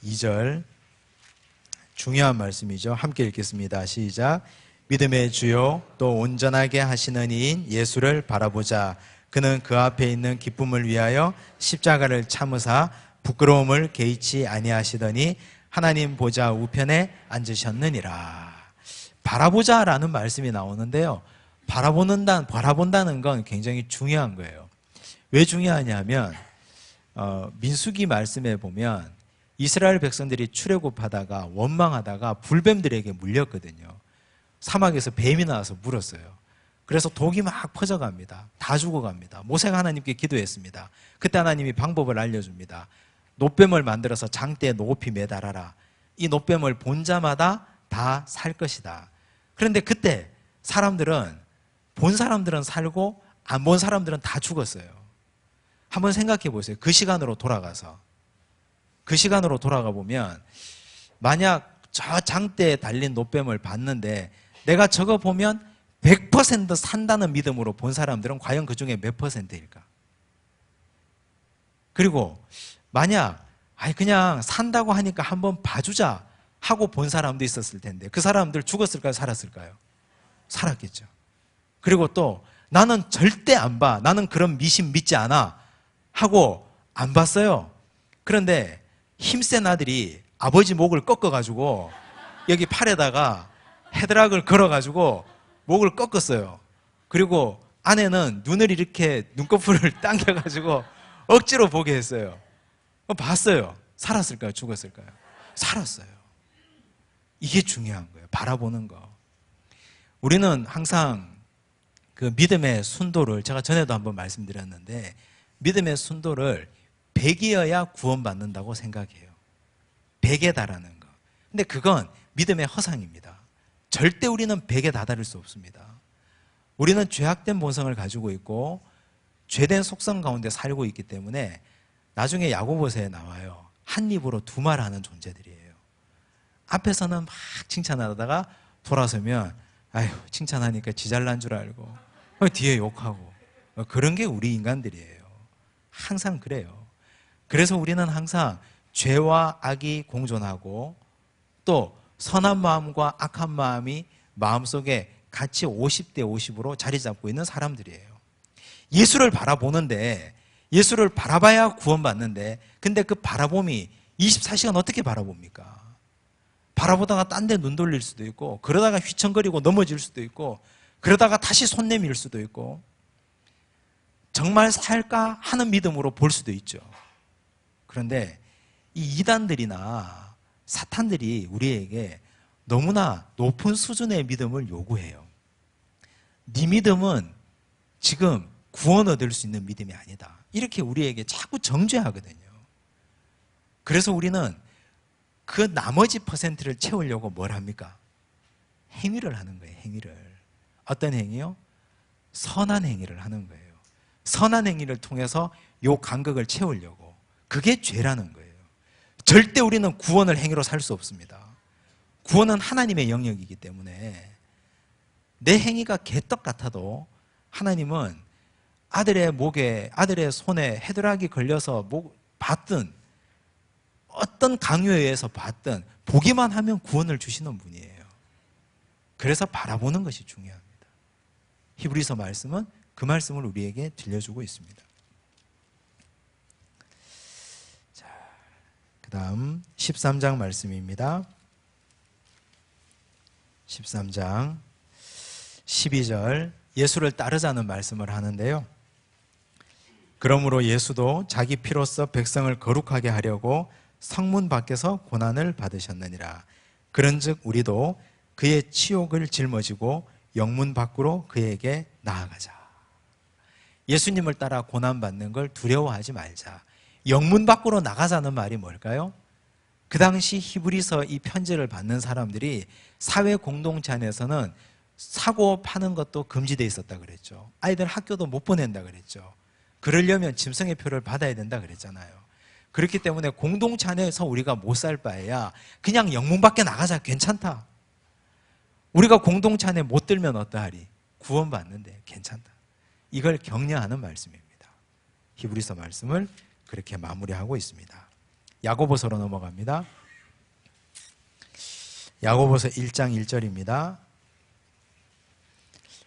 2절, 중요한 말씀이죠. 함께 읽겠습니다. 시작. 믿음의 주요 또 온전하게 하시는 이인 예수를 바라보자. 그는 그 앞에 있는 기쁨을 위하여 십자가를 참으사 부끄러움을 개의치 아니하시더니 하나님 보좌 우편에 앉으셨느니라. 바라보자라는 말씀이 나오는데요. 바라본다는 건 굉장히 중요한 거예요. 왜 중요하냐면 민수기 말씀에 보면 이스라엘 백성들이 출애굽하다가 원망하다가 불뱀들에게 물렸거든요. 사막에서 뱀이 나와서 물었어요. 그래서 독이 막 퍼져갑니다. 다 죽어갑니다. 모세가 하나님께 기도했습니다. 그때 하나님이 방법을 알려줍니다. 놋뱀을 만들어서 장대에 높이 매달아라. 이 놋뱀을 본 자마다 다 살 것이다. 그런데 그때 본 사람들은 살고 안 본 사람들은 다 죽었어요. 한번 생각해 보세요. 그 시간으로 돌아가 보면 만약 저 장대에 달린 놋뱀을 봤는데 내가 저거 보면 100% 산다는 믿음으로 본 사람들은 과연 그 중에 몇 %일까? 그리고 만약 그냥 산다고 하니까 한번 봐주자 하고 본 사람도 있었을 텐데 그 사람들 죽었을까요? 살았을까요? 살았겠죠. 그리고 또 나는 절대 안 봐. 나는 그런 미신 믿지 않아 하고 안 봤어요. 그런데 힘센 아들이 아버지 목을 꺾어가지고 여기 팔에다가 헤드락을 걸어가지고 목을 꺾었어요. 그리고 아내는 눈을 이렇게 눈꺼풀을 당겨가지고 억지로 보게 했어요. 봤어요. 살았을까요? 죽었을까요? 살았어요. 이게 중요한 거예요. 바라보는 거. 우리는 항상 그 믿음의 순도를, 제가 전에도 한번 말씀드렸는데 믿음의 순도를 100이어야 구원받는다고 생각해요. 100에 달하는 거. 근데 그건 믿음의 허상입니다. 절대 우리는 100에 다다를 수 없습니다. 우리는 죄악된 본성을 가지고 있고 죄된 속성 가운데 살고 있기 때문에 나중에 야고보서에 나와요. 한 입으로 두 말 하는 존재들이에요. 앞에서는 막 칭찬하다가 돌아서면 아휴 칭찬하니까 지 잘난 줄 알고 뒤에 욕하고 그런 게 우리 인간들이에요. 항상 그래요. 그래서 우리는 항상 죄와 악이 공존하고 또 선한 마음과 악한 마음이 마음속에 같이 50대 50으로 자리 잡고 있는 사람들이에요. 예수를 바라보는데, 예수를 바라봐야 구원받는데, 근데 그 바라봄이 24시간 어떻게 바라봅니까? 바라보다가 딴 데 눈 돌릴 수도 있고, 그러다가 휘청거리고 넘어질 수도 있고, 그러다가 다시 손 내밀 수도 있고, 정말 살까 하는 믿음으로 볼 수도 있죠. 그런데 이 이단들이나 사탄들이 우리에게 너무나 높은 수준의 믿음을 요구해요. 네 믿음은 지금 구원 얻을 수 있는 믿음이 아니다. 이렇게 우리에게 자꾸 정죄하거든요. 그래서 우리는 그 나머지 퍼센트를 채우려고 뭘 합니까? 행위를 하는 거예요. 행위를. 어떤 행위요? 선한 행위를 하는 거예요. 선한 행위를 통해서 요 간극을 채우려고. 그게 죄라는 거예요. 절대 우리는 구원을 행위로 살 수 없습니다. 구원은 하나님의 영역이기 때문에 내 행위가 개떡 같아도 하나님은 아들의 목에, 아들의 손에 헤드락이 걸려서 봤든 어떤 강요에 의해서 봤든 보기만 하면 구원을 주시는 분이에요. 그래서 바라보는 것이 중요합니다. 히브리서 말씀은 그 말씀을 우리에게 들려주고 있습니다. 자, 그 다음 13장 말씀입니다. 13장 12절, 예수를 따르자는 말씀을 하는데요. 그러므로 예수도 자기 피로써 백성을 거룩하게 하려고 성문 밖에서 고난을 받으셨느니라. 그런즉 우리도 그의 치욕을 짊어지고 영문 밖으로 그에게 나아가자. 예수님을 따라 고난받는 걸 두려워하지 말자. 영문 밖으로 나가자는 말이 뭘까요? 그 당시 히브리서 이 편지를 받는 사람들이 사회 공동체 안에서는 사고 파는 것도 금지되어 있었다 그랬죠. 아이들 학교도 못 보낸다 그랬죠. 그러려면 짐승의 표를 받아야 된다 그랬잖아요. 그렇기 때문에 공동체 안에서 우리가 못 살 바에야 그냥 영문 밖에 나가자. 괜찮다. 우리가 공동체 안에 못 들면 어떠하리? 구원받는데 괜찮다. 이걸 격려하는 말씀입니다. 히브리서 말씀을 그렇게 마무리하고 있습니다. 야고보서로 넘어갑니다. 야고보서 1장 1절입니다.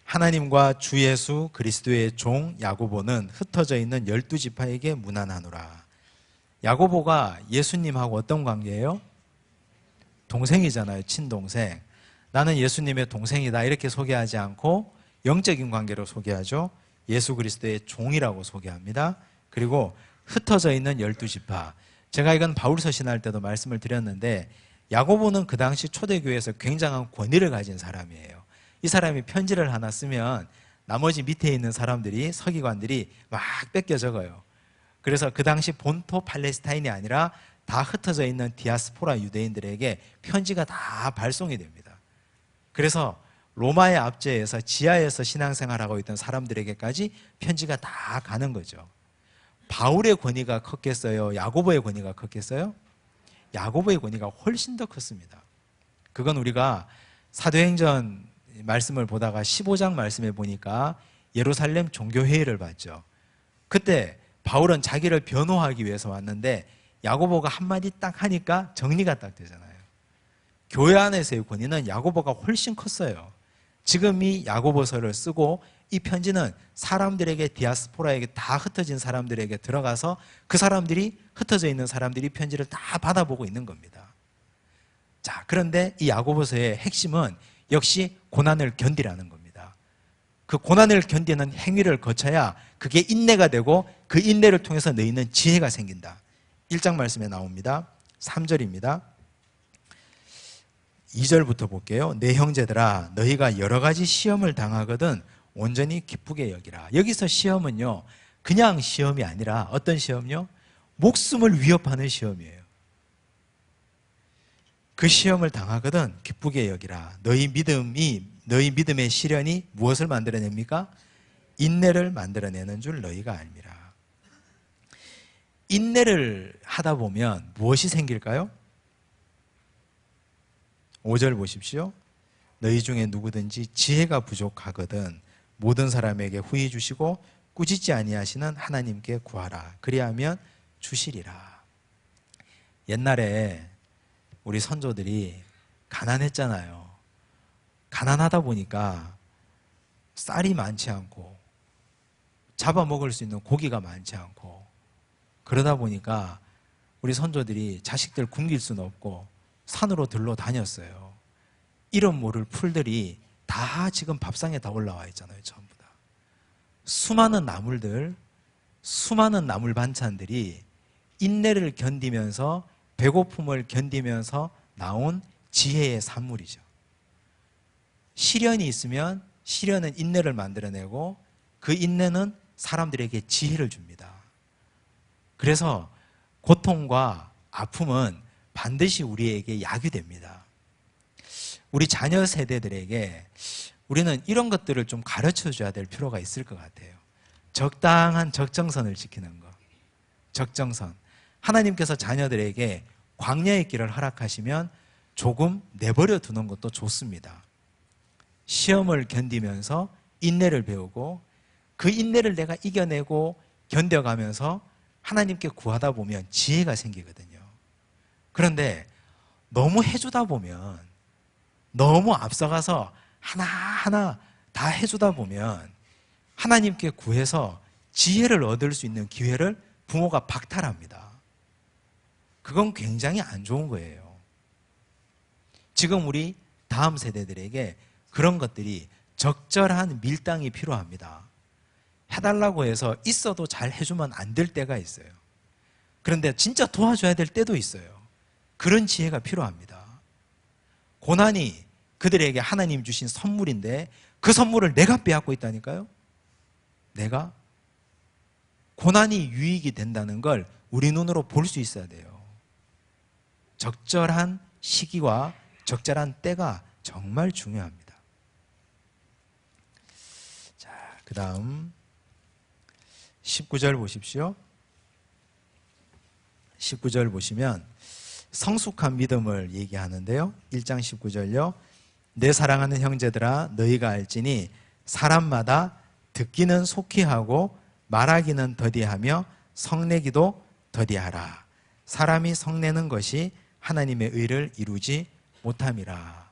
하나님과 주 예수 그리스도의 종 야고보는 흩어져 있는 12지파에게 문안하노라. 야고보가 예수님하고 어떤 관계예요? 동생이잖아요. 친동생. 나는 예수님의 동생이다 이렇게 소개하지 않고 영적인 관계로 소개하죠. 예수 그리스도의 종이라고 소개합니다. 그리고 흩어져 있는 12지파. 제가 이건 바울서 신할 때도 말씀을 드렸는데 야고보는 그 당시 초대교회에서 굉장한 권위를 가진 사람이에요. 이 사람이 편지를 하나 쓰면 나머지 밑에 있는 사람들이, 서기관들이 막 뺏겨 적어요. 그래서 그 당시 본토 팔레스타인이 아니라 다 흩어져 있는 디아스포라 유대인들에게 편지가 다 발송이 됩니다. 그래서 로마의 압제에서 지하에서 신앙생활하고 있던 사람들에게까지 편지가 다 가는 거죠. 바울의 권위가 컸겠어요? 야고보의 권위가 컸겠어요? 야고보의 권위가 훨씬 더 컸습니다. 그건 우리가 사도행전 말씀을 보다가 15장 말씀에 보니까 예루살렘 종교회의를 봤죠. 그때 바울은 자기를 변호하기 위해서 왔는데 야고보가 한마디 딱 하니까 정리가 딱 되잖아요. 교회 안에서의 권위는 야고보가 훨씬 컸어요. 지금 이 야고보서를 쓰고 이 편지는 사람들에게, 디아스포라에게, 다 흩어진 사람들에게 들어가서 그 사람들이, 흩어져 있는 사람들이 편지를 다 받아보고 있는 겁니다. 자, 그런데 이 야고보서의 핵심은 역시 고난을 견디라는 겁니다. 그 고난을 견디는 행위를 거쳐야 그게 인내가 되고 그 인내를 통해서 너희는 지혜가 생긴다. 1장 말씀에 나옵니다. 3절입니다. 2절부터 볼게요. 내 형제들아 너희가 여러 가지 시험을 당하거든 온전히 기쁘게 여기라. 여기서 시험은요 그냥 시험이 아니라 어떤 시험요? 목숨을 위협하는 시험이에요. 그 시험을 당하거든 기쁘게 여기라. 너희 믿음의 시련이 무엇을 만들어냅니까? 인내를 만들어내는 줄 너희가 알미라. 인내를 하다 보면 무엇이 생길까요? 5절 보십시오. 너희 중에 누구든지 지혜가 부족하거든 모든 사람에게 후히 주시고 꾸짖지 아니하시는 하나님께 구하라. 그리하면 주시리라. 옛날에 우리 선조들이 가난했잖아요. 가난하다 보니까 쌀이 많지 않고 잡아먹을 수 있는 고기가 많지 않고 그러다 보니까 우리 선조들이 자식들 굶길 수는 없고 산으로 들러 다녔어요. 이름 모를 풀들이 다 지금 밥상에 다 올라와 있잖아요. 전부 다. 수많은 나물들, 수많은 나물 반찬들이 인내를 견디면서 배고픔을 견디면서 나온 지혜의 산물이죠. 시련이 있으면 시련은 인내를 만들어내고 그 인내는 사람들에게 지혜를 줍니다. 그래서 고통과 아픔은 반드시 우리에게 약이 됩니다. 우리 자녀 세대들에게 우리는 이런 것들을 좀 가르쳐 줘야 될 필요가 있을 것 같아요. 적당한 적정선을 지키는 것. 적정선. 하나님께서 자녀들에게 광야의 길을 허락하시면 조금 내버려 두는 것도 좋습니다. 시험을 견디면서 인내를 배우고 그 인내를 내가 이겨내고 견뎌가면서 하나님께 구하다 보면 지혜가 생기거든요. 그런데 너무 해주다 보면, 너무 앞서가서 하나하나 다 해주다 보면 하나님께 구해서 지혜를 얻을 수 있는 기회를 부모가 박탈합니다. 그건 굉장히 안 좋은 거예요. 지금 우리 다음 세대들에게 그런 것들이 적절한 밀당이 필요합니다. 해달라고 해서 있어도 잘 해주면 안 될 때가 있어요. 그런데 진짜 도와줘야 될 때도 있어요. 그런 지혜가 필요합니다. 고난이 그들에게 하나님 주신 선물인데 그 선물을 내가 빼앗고 있다니까요. 내가 고난이 유익이 된다는 걸 우리 눈으로 볼 수 있어야 돼요. 적절한 시기와 적절한 때가 정말 중요합니다. 자, 그 다음 19절 보십시오. 19절 보시면 성숙한 믿음을 얘기하는데요. 1장 19절요. 내 사랑하는 형제들아 너희가 알지니 사람마다 듣기는 속히 하고 말하기는 더디하며 성내기도 더디하라. 사람이 성내는 것이 하나님의 의를 이루지 못함이라.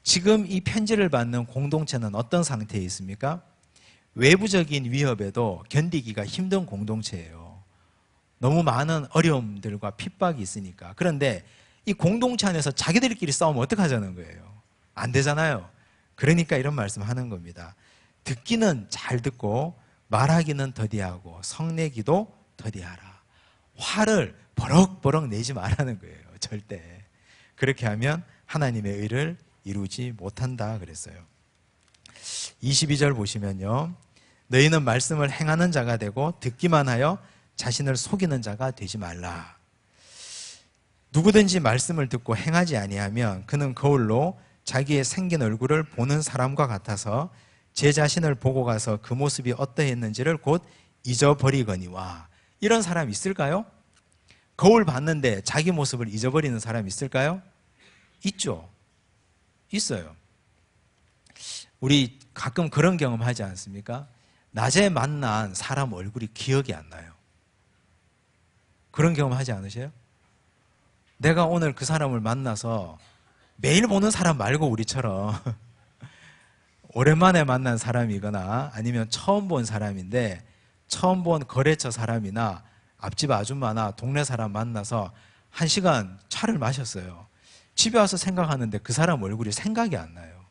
지금 이 편지를 받는 공동체는 어떤 상태에 있습니까? 외부적인 위협에도 견디기가 힘든 공동체예요. 너무 많은 어려움들과 핍박이 있으니까. 그런데 이 공동체 안에서 자기들끼리 싸우면 어떡하자는 거예요? 안 되잖아요. 그러니까 이런 말씀하는 겁니다. 듣기는 잘 듣고 말하기는 더디하고 성내기도 더디하라. 화를 버럭버럭 내지 말라는 거예요. 절대. 그렇게 하면 하나님의 의를 이루지 못한다 그랬어요. 22절 보시면요. 너희는 말씀을 행하는 자가 되고 듣기만 하여 자신을 속이는 자가 되지 말라. 누구든지 말씀을 듣고 행하지 아니하면 그는 거울로 자기의 생긴 얼굴을 보는 사람과 같아서 제 자신을 보고 가서 그 모습이 어떠했는지를 곧 잊어버리거니와. 이런 사람 있을까요? 거울 봤는데 자기 모습을 잊어버리는 사람 있을까요? 있죠. 있어요. 우리 가끔 그런 경험 하지 않습니까? 낮에 만난 사람 얼굴이 기억이 안 나요. 그런 경험 하지 않으세요? 내가 오늘 그 사람을 만나서 매일 보는 사람 말고 우리처럼 오랜만에 만난 사람이거나 아니면 처음 본 사람인데 처음 본 거래처 사람이나 앞집 아줌마나 동네 사람 만나서 1시간 차를 마셨어요. 집에 와서 생각하는데 그 사람 얼굴이 생각이 안 나요.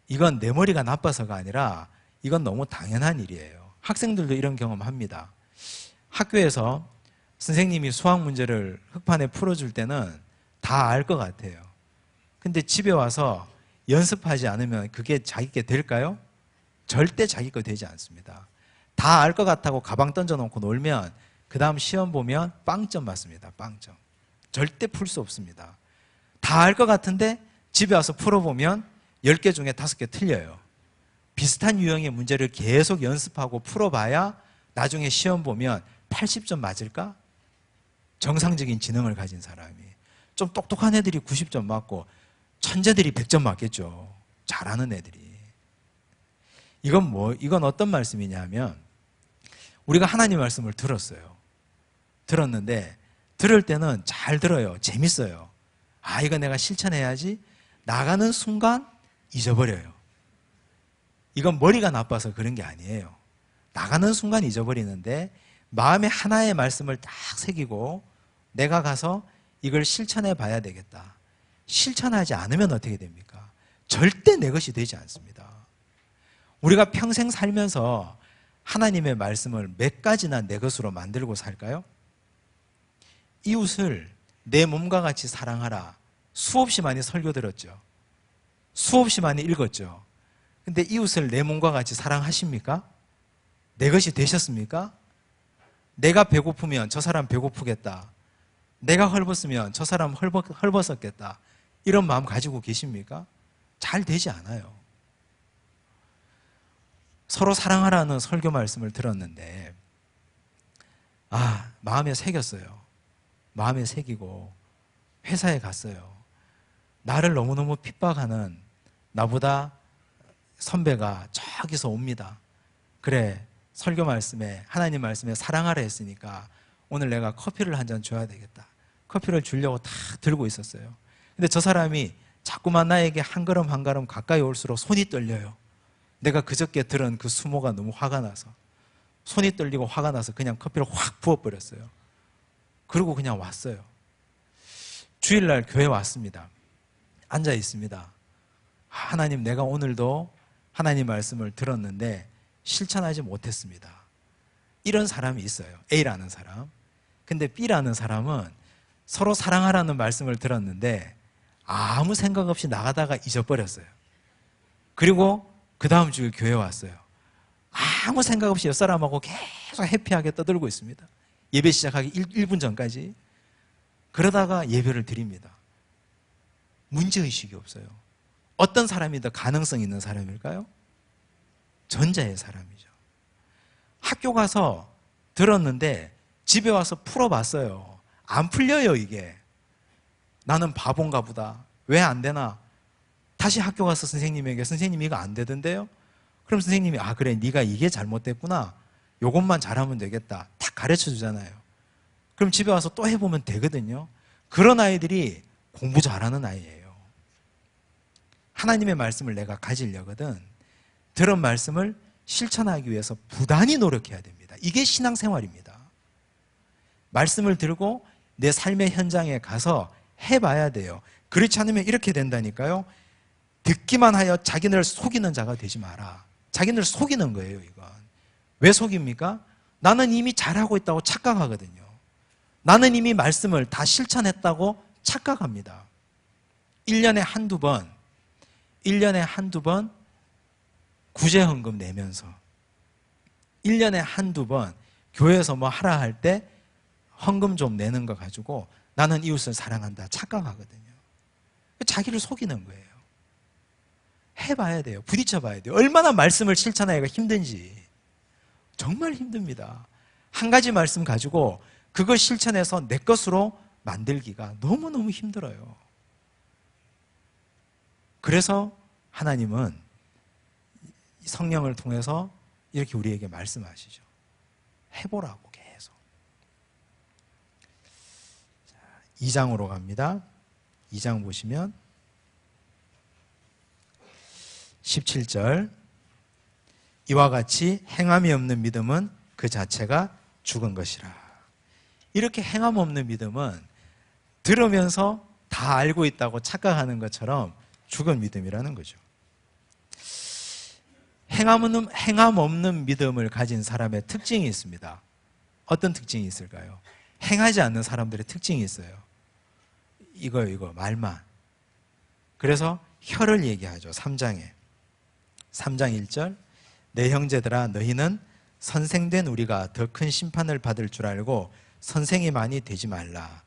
이건 내 머리가 나빠서가 아니라 이건 너무 당연한 일이에요. 학생들도 이런 경험합니다. 학교에서 선생님이 수학 문제를 흑판에 풀어줄 때는 다 알 것 같아요. 근데 집에 와서 연습하지 않으면 그게 자기 게 될까요? 절대 자기 거 되지 않습니다. 다 알 것 같다고 가방 던져놓고 놀면 그 다음 시험 보면 빵점 맞습니다. 빵점. 절대 풀 수 없습니다. 다 알 것 같은데 집에 와서 풀어보면 10개 중에 5개 틀려요. 비슷한 유형의 문제를 계속 연습하고 풀어봐야 나중에 시험 보면 80점 맞을까? 정상적인 지능을 가진 사람이. 좀 똑똑한 애들이 90점 맞고 천재들이 100점 맞겠죠. 잘하는 애들이. 이건 어떤 말씀이냐 하면 우리가 하나님 말씀을 들었어요. 들었는데 들을 때는 잘 들어요. 재밌어요. 아, 이거 내가 실천해야지. 나가는 순간 잊어버려요. 이건 머리가 나빠서 그런 게 아니에요. 나가는 순간 잊어버리는데 마음에 하나의 말씀을 딱 새기고 내가 가서 이걸 실천해 봐야 되겠다. 실천하지 않으면 어떻게 됩니까? 절대 내 것이 되지 않습니다. 우리가 평생 살면서 하나님의 말씀을 몇 가지나 내 것으로 만들고 살까요? 이웃을 내 몸과 같이 사랑하라. 수없이 많이 설교 들었죠. 수없이 많이 읽었죠. 근데 이웃을 내 몸과 같이 사랑하십니까? 내 것이 되셨습니까? 내가 배고프면 저 사람 배고프겠다. 내가 헐벗으면 저 사람 헐벗었겠다. 이런 마음 가지고 계십니까? 잘 되지 않아요. 서로 사랑하라는 설교 말씀을 들었는데 마음에 새겼어요. 마음에 새기고 회사에 갔어요. 나를 너무너무 핍박하는 나보다 선배가 저기서 옵니다. 그래, 설교 말씀에, 하나님 말씀에 사랑하라 했으니까 오늘 내가 커피를 한 잔 줘야 되겠다. 커피를 주려고 다 들고 있었어요. 근데 저 사람이 자꾸만 나에게 한 걸음 한 걸음 가까이 올수록 손이 떨려요. 내가 그저께 들은 그 수모가 너무 화가 나서, 손이 떨리고 화가 나서 그냥 커피를 확 부어버렸어요. 그리고 그냥 왔어요. 주일날 교회 왔습니다. 앉아 있습니다. 하나님, 내가 오늘도 하나님 말씀을 들었는데 실천하지 못했습니다. 이런 사람이 있어요. A라는 사람. 근데 B라는 사람은 서로 사랑하라는 말씀을 들었는데 아무 생각 없이 나가다가 잊어버렸어요. 그리고 그 다음 주일 교회 왔어요. 아무 생각 없이 옆 사람하고 계속 해피하게 떠들고 있습니다. 예배 시작하기 1분 전까지. 그러다가 예배를 드립니다. 문제의식이 없어요. 어떤 사람이 더 가능성 있는 사람일까요? 전자의 사람이죠. 학교 가서 들었는데 집에 와서 풀어봤어요. 안 풀려요, 이게. 나는 바본가 보다. 왜 안 되나? 다시 학교 가서 선생님에게, 선생님이 이거 안 되던데요? 그럼 선생님이, 그래, 네가 이게 잘못됐구나. 요것만 잘하면 되겠다. 딱 가르쳐 주잖아요. 그럼 집에 와서 또 해보면 되거든요. 그런 아이들이 공부 잘하는 아이예요. 하나님의 말씀을 내가 가지려거든 들은 말씀을 실천하기 위해서 부단히 노력해야 됩니다. 이게 신앙생활입니다. 말씀을 들고 내 삶의 현장에 가서 해봐야 돼요. 그렇지 않으면 이렇게 된다니까요. 듣기만 하여 자기를 속이는 자가 되지 마라. 자기를 속이는 거예요, 이건. 왜 속입니까? 나는 이미 잘하고 있다고 착각하거든요. 나는 이미 말씀을 다 실천했다고 착각합니다. 1년에 한두 번 구제헌금 내면서 1년에 한두 번 교회에서 뭐 하라 할 때 헌금 좀 내는 거 가지고 나는 이웃을 사랑한다 착각하거든요. 자기를 속이는 거예요. 해봐야 돼요. 부딪혀봐야 돼요. 얼마나 말씀을 실천하기가 힘든지. 정말 힘듭니다. 한 가지 말씀 가지고 그걸 실천해서 내 것으로 만들기가 너무너무 힘들어요. 그래서 하나님은 성령을 통해서 이렇게 우리에게 말씀하시죠. 해보라고 계속. 2장으로 갑니다. 2장 보시면 17절 이와 같이 행함이 없는 믿음은 그 자체가 죽은 것이라. 이렇게 행함 없는 믿음은 들으면서 다 알고 있다고 착각하는 것처럼 죽은 믿음이라는 거죠. 행함 없는 믿음을 가진 사람의 특징이 있습니다. 어떤 특징이 있을까요? 행하지 않는 사람들의 특징이 있어요. 이거 말만. 그래서 혀를 얘기하죠. 3장 1절 내 형제들아 너희는 선생된 우리가 더 큰 심판을 받을 줄 알고 선생이 많이 되지 말라.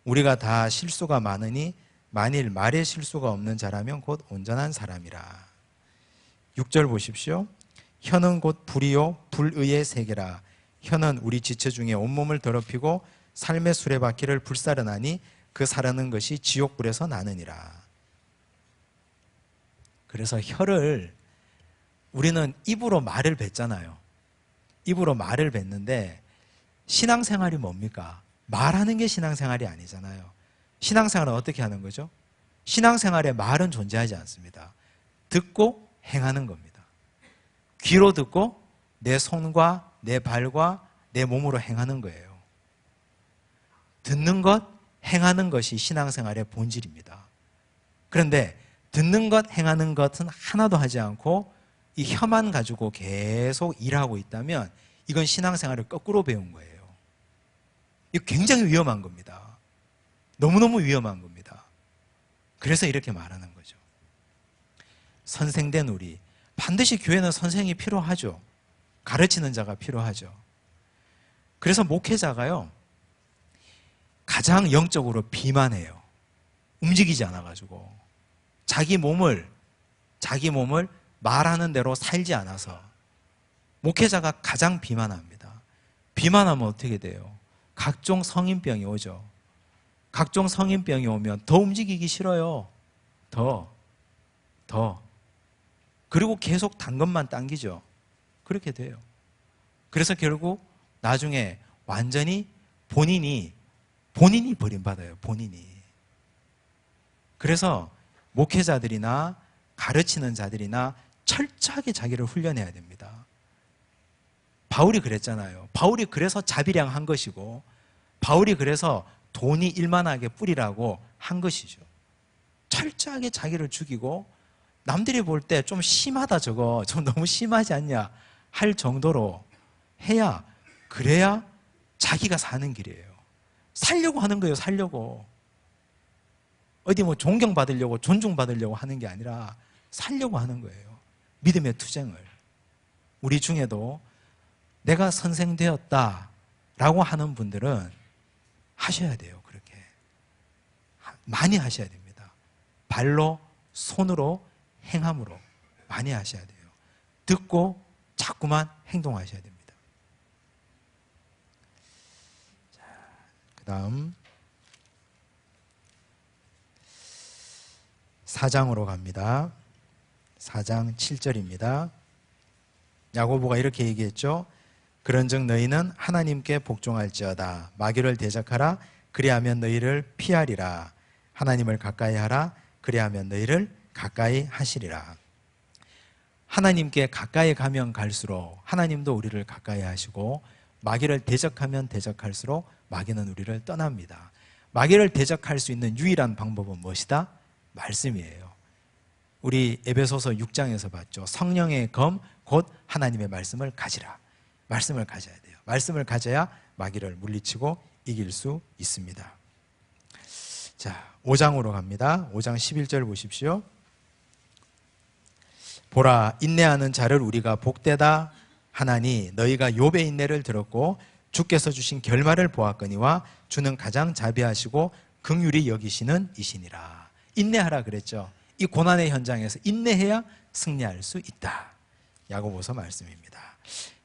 우리가 다 실수가 많으니 만일 말에 실수가 없는 자라면 곧 온전한 사람이라. 6절 보십시오. 혀는 곧 불이요 불의의 세계라. 혀는 우리 지체 중에 온몸을 더럽히고 삶의 수레바퀴를 불사르나니 그 사르는 것이 지옥불에서 나느니라. 그래서 혀를 우리는 입으로 말을 뱉잖아요. 입으로 말을 뱉는데 신앙생활이 뭡니까? 말하는 게 신앙생활이 아니잖아요. 신앙생활은 어떻게 하는 거죠? 신앙생활에 말은 존재하지 않습니다. 듣고 행하는 겁니다. 귀로 듣고 내 손과 내 발과 내 몸으로 행하는 거예요. 듣는 것, 행하는 것이 신앙생활의 본질입니다. 그런데 듣는 것, 행하는 것은 하나도 하지 않고 이 혀만 가지고 계속 일하고 있다면 이건 신앙생활을 거꾸로 배운 거예요. 이거 굉장히 위험한 겁니다. 너무너무 위험한 겁니다. 그래서 이렇게 말하는 거죠. 선생된 우리, 반드시 교회는 선생이 필요하죠. 가르치는 자가 필요하죠. 그래서 목회자가요, 가장 영적으로 비만해요. 움직이지 않아가지고. 자기 몸을 말하는 대로 살지 않아서 목회자가 가장 비만합니다. 비만하면 어떻게 돼요? 각종 성인병이 오죠. 각종 성인병이 오면 더 움직이기 싫어요. 더. 그리고 계속 단 것만 당기죠. 그렇게 돼요. 그래서 결국 나중에 완전히 본인이 버림받아요. 본인이. 그래서 목회자들이나 가르치는 자들이나 철저하게 자기를 훈련해야 됩니다. 바울이 그랬잖아요. 바울이 그래서 자비량한 것이고 바울이 그래서 돈이 일만하게 뿌리라고 한 것이죠. 철저하게 자기를 죽이고 남들이 볼 때 좀 심하다 저거 좀 너무 심하지 않냐 할 정도로 해야 그래야 자기가 사는 길이에요. 살려고 하는 거예요. 살려고. 어디 뭐 존경받으려고 존중받으려고 하는 게 아니라 살려고 하는 거예요. 믿음의 투쟁을. 우리 중에도 내가 선생 되었다라고 하는 분들은 하셔야 돼요. 그렇게 많이 하셔야 됩니다. 발로, 손으로, 행함으로 많이 하셔야 돼요. 듣고 자꾸만 행동하셔야 됩니다. 자, 그 다음 4장으로 갑니다. 4장 7절입니다. 야고보가 이렇게 얘기했죠. 그런즉 너희는 하나님께 복종할지어다. 마귀를 대적하라. 그리하면 너희를 피하리라. 하나님을 가까이 하라. 그리하면 너희를 가까이 하시리라. 하나님께 가까이 가면 갈수록 하나님도 우리를 가까이 하시고 마귀를 대적하면 대적할수록 마귀는 우리를 떠납니다. 마귀를 대적할 수 있는 유일한 방법은 무엇이다? 말씀이에요. 우리 에베소서 6장에서 봤죠. 성령의 검 곧 하나님의 말씀을 가지라. 말씀을 가져야 돼요. 말씀을 가져야 마귀를 물리치고 이길 수 있습니다. 자, 5장으로 갑니다. 5장 11절 보십시오. 보라, 인내하는 자를 우리가 복되다 하나니 너희가 욥의 인내를 들었고 주께서 주신 결말을 보았거니와 주는 가장 자비하시고 긍휼히 여기시는 이시니라. 인내하라 그랬죠. 이 고난의 현장에서 인내해야 승리할 수 있다. 야고보서 말씀입니다.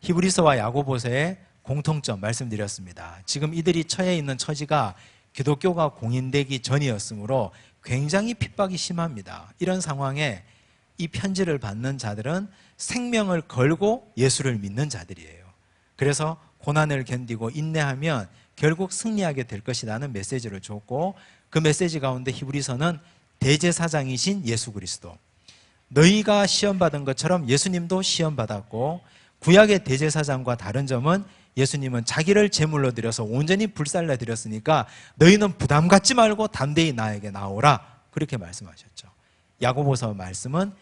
히브리서와 야고보서의 공통점 말씀드렸습니다. 지금 이들이 처해 있는 처지가 기독교가 공인되기 전이었으므로 굉장히 핍박이 심합니다. 이런 상황에 이 편지를 받는 자들은 생명을 걸고 예수를 믿는 자들이에요. 그래서 고난을 견디고 인내하면 결국 승리하게 될 것이라는 메시지를 줬고 그 메시지 가운데 히브리서는 대제사장이신 예수 그리스도, 너희가 시험받은 것처럼 예수님도 시험받았고 구약의 대제사장과 다른 점은 예수님은 자기를 제물로 드려서 온전히 불살라 드렸으니까 너희는 부담 갖지 말고 담대히 나에게 나오라 그렇게 말씀하셨죠. 야고보서 말씀은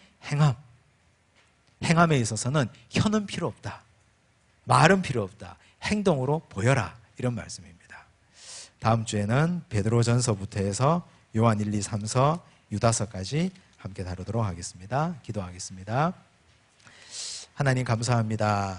행함에 있어서는 혀는 필요 없다, 말은 필요 없다, 행동으로 보여라 이런 말씀입니다. 다음 주에는 베드로전서부터 해서 요한 1, 2, 3서, 유다서까지 함께 다루도록 하겠습니다. 기도하겠습니다. 하나님 감사합니다.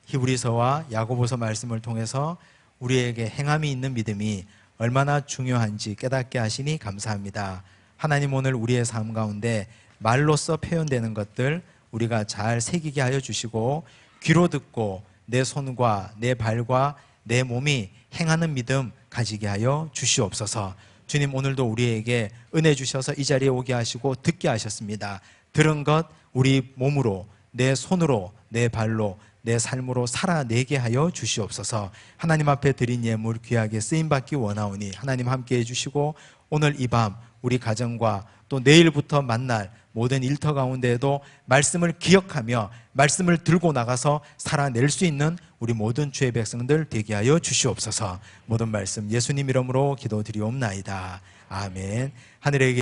히브리서와 야고보서 말씀을 통해서 우리에게 행함이 있는 믿음이 얼마나 중요한지 깨닫게 하시니 감사합니다. 하나님 오늘 우리의 삶 가운데 말로써 표현되는 것들 우리가 잘 새기게 하여 주시고 귀로 듣고 내 손과 내 발과 내 몸이 행하는 믿음 가지게 하여 주시옵소서. 주님 오늘도 우리에게 은혜 주셔서 이 자리에 오게 하시고 듣게 하셨습니다. 들은 것 우리 몸으로 내 손으로 내 발로 내 삶으로 살아내게 하여 주시옵소서. 하나님 앞에 드린 예물 귀하게 쓰임받기 원하오니 하나님 함께해 주시고 오늘 이 밤 우리 가정과 또 내일부터 만날 모든 일터 가운데에도 말씀을 기억하며 말씀을 들고 나가서 살아낼 수 있는 우리 모든 주의 백성들 되게 하여 주시옵소서. 모든 말씀 예수님 이름으로 기도드리옵나이다. 아멘. 하늘에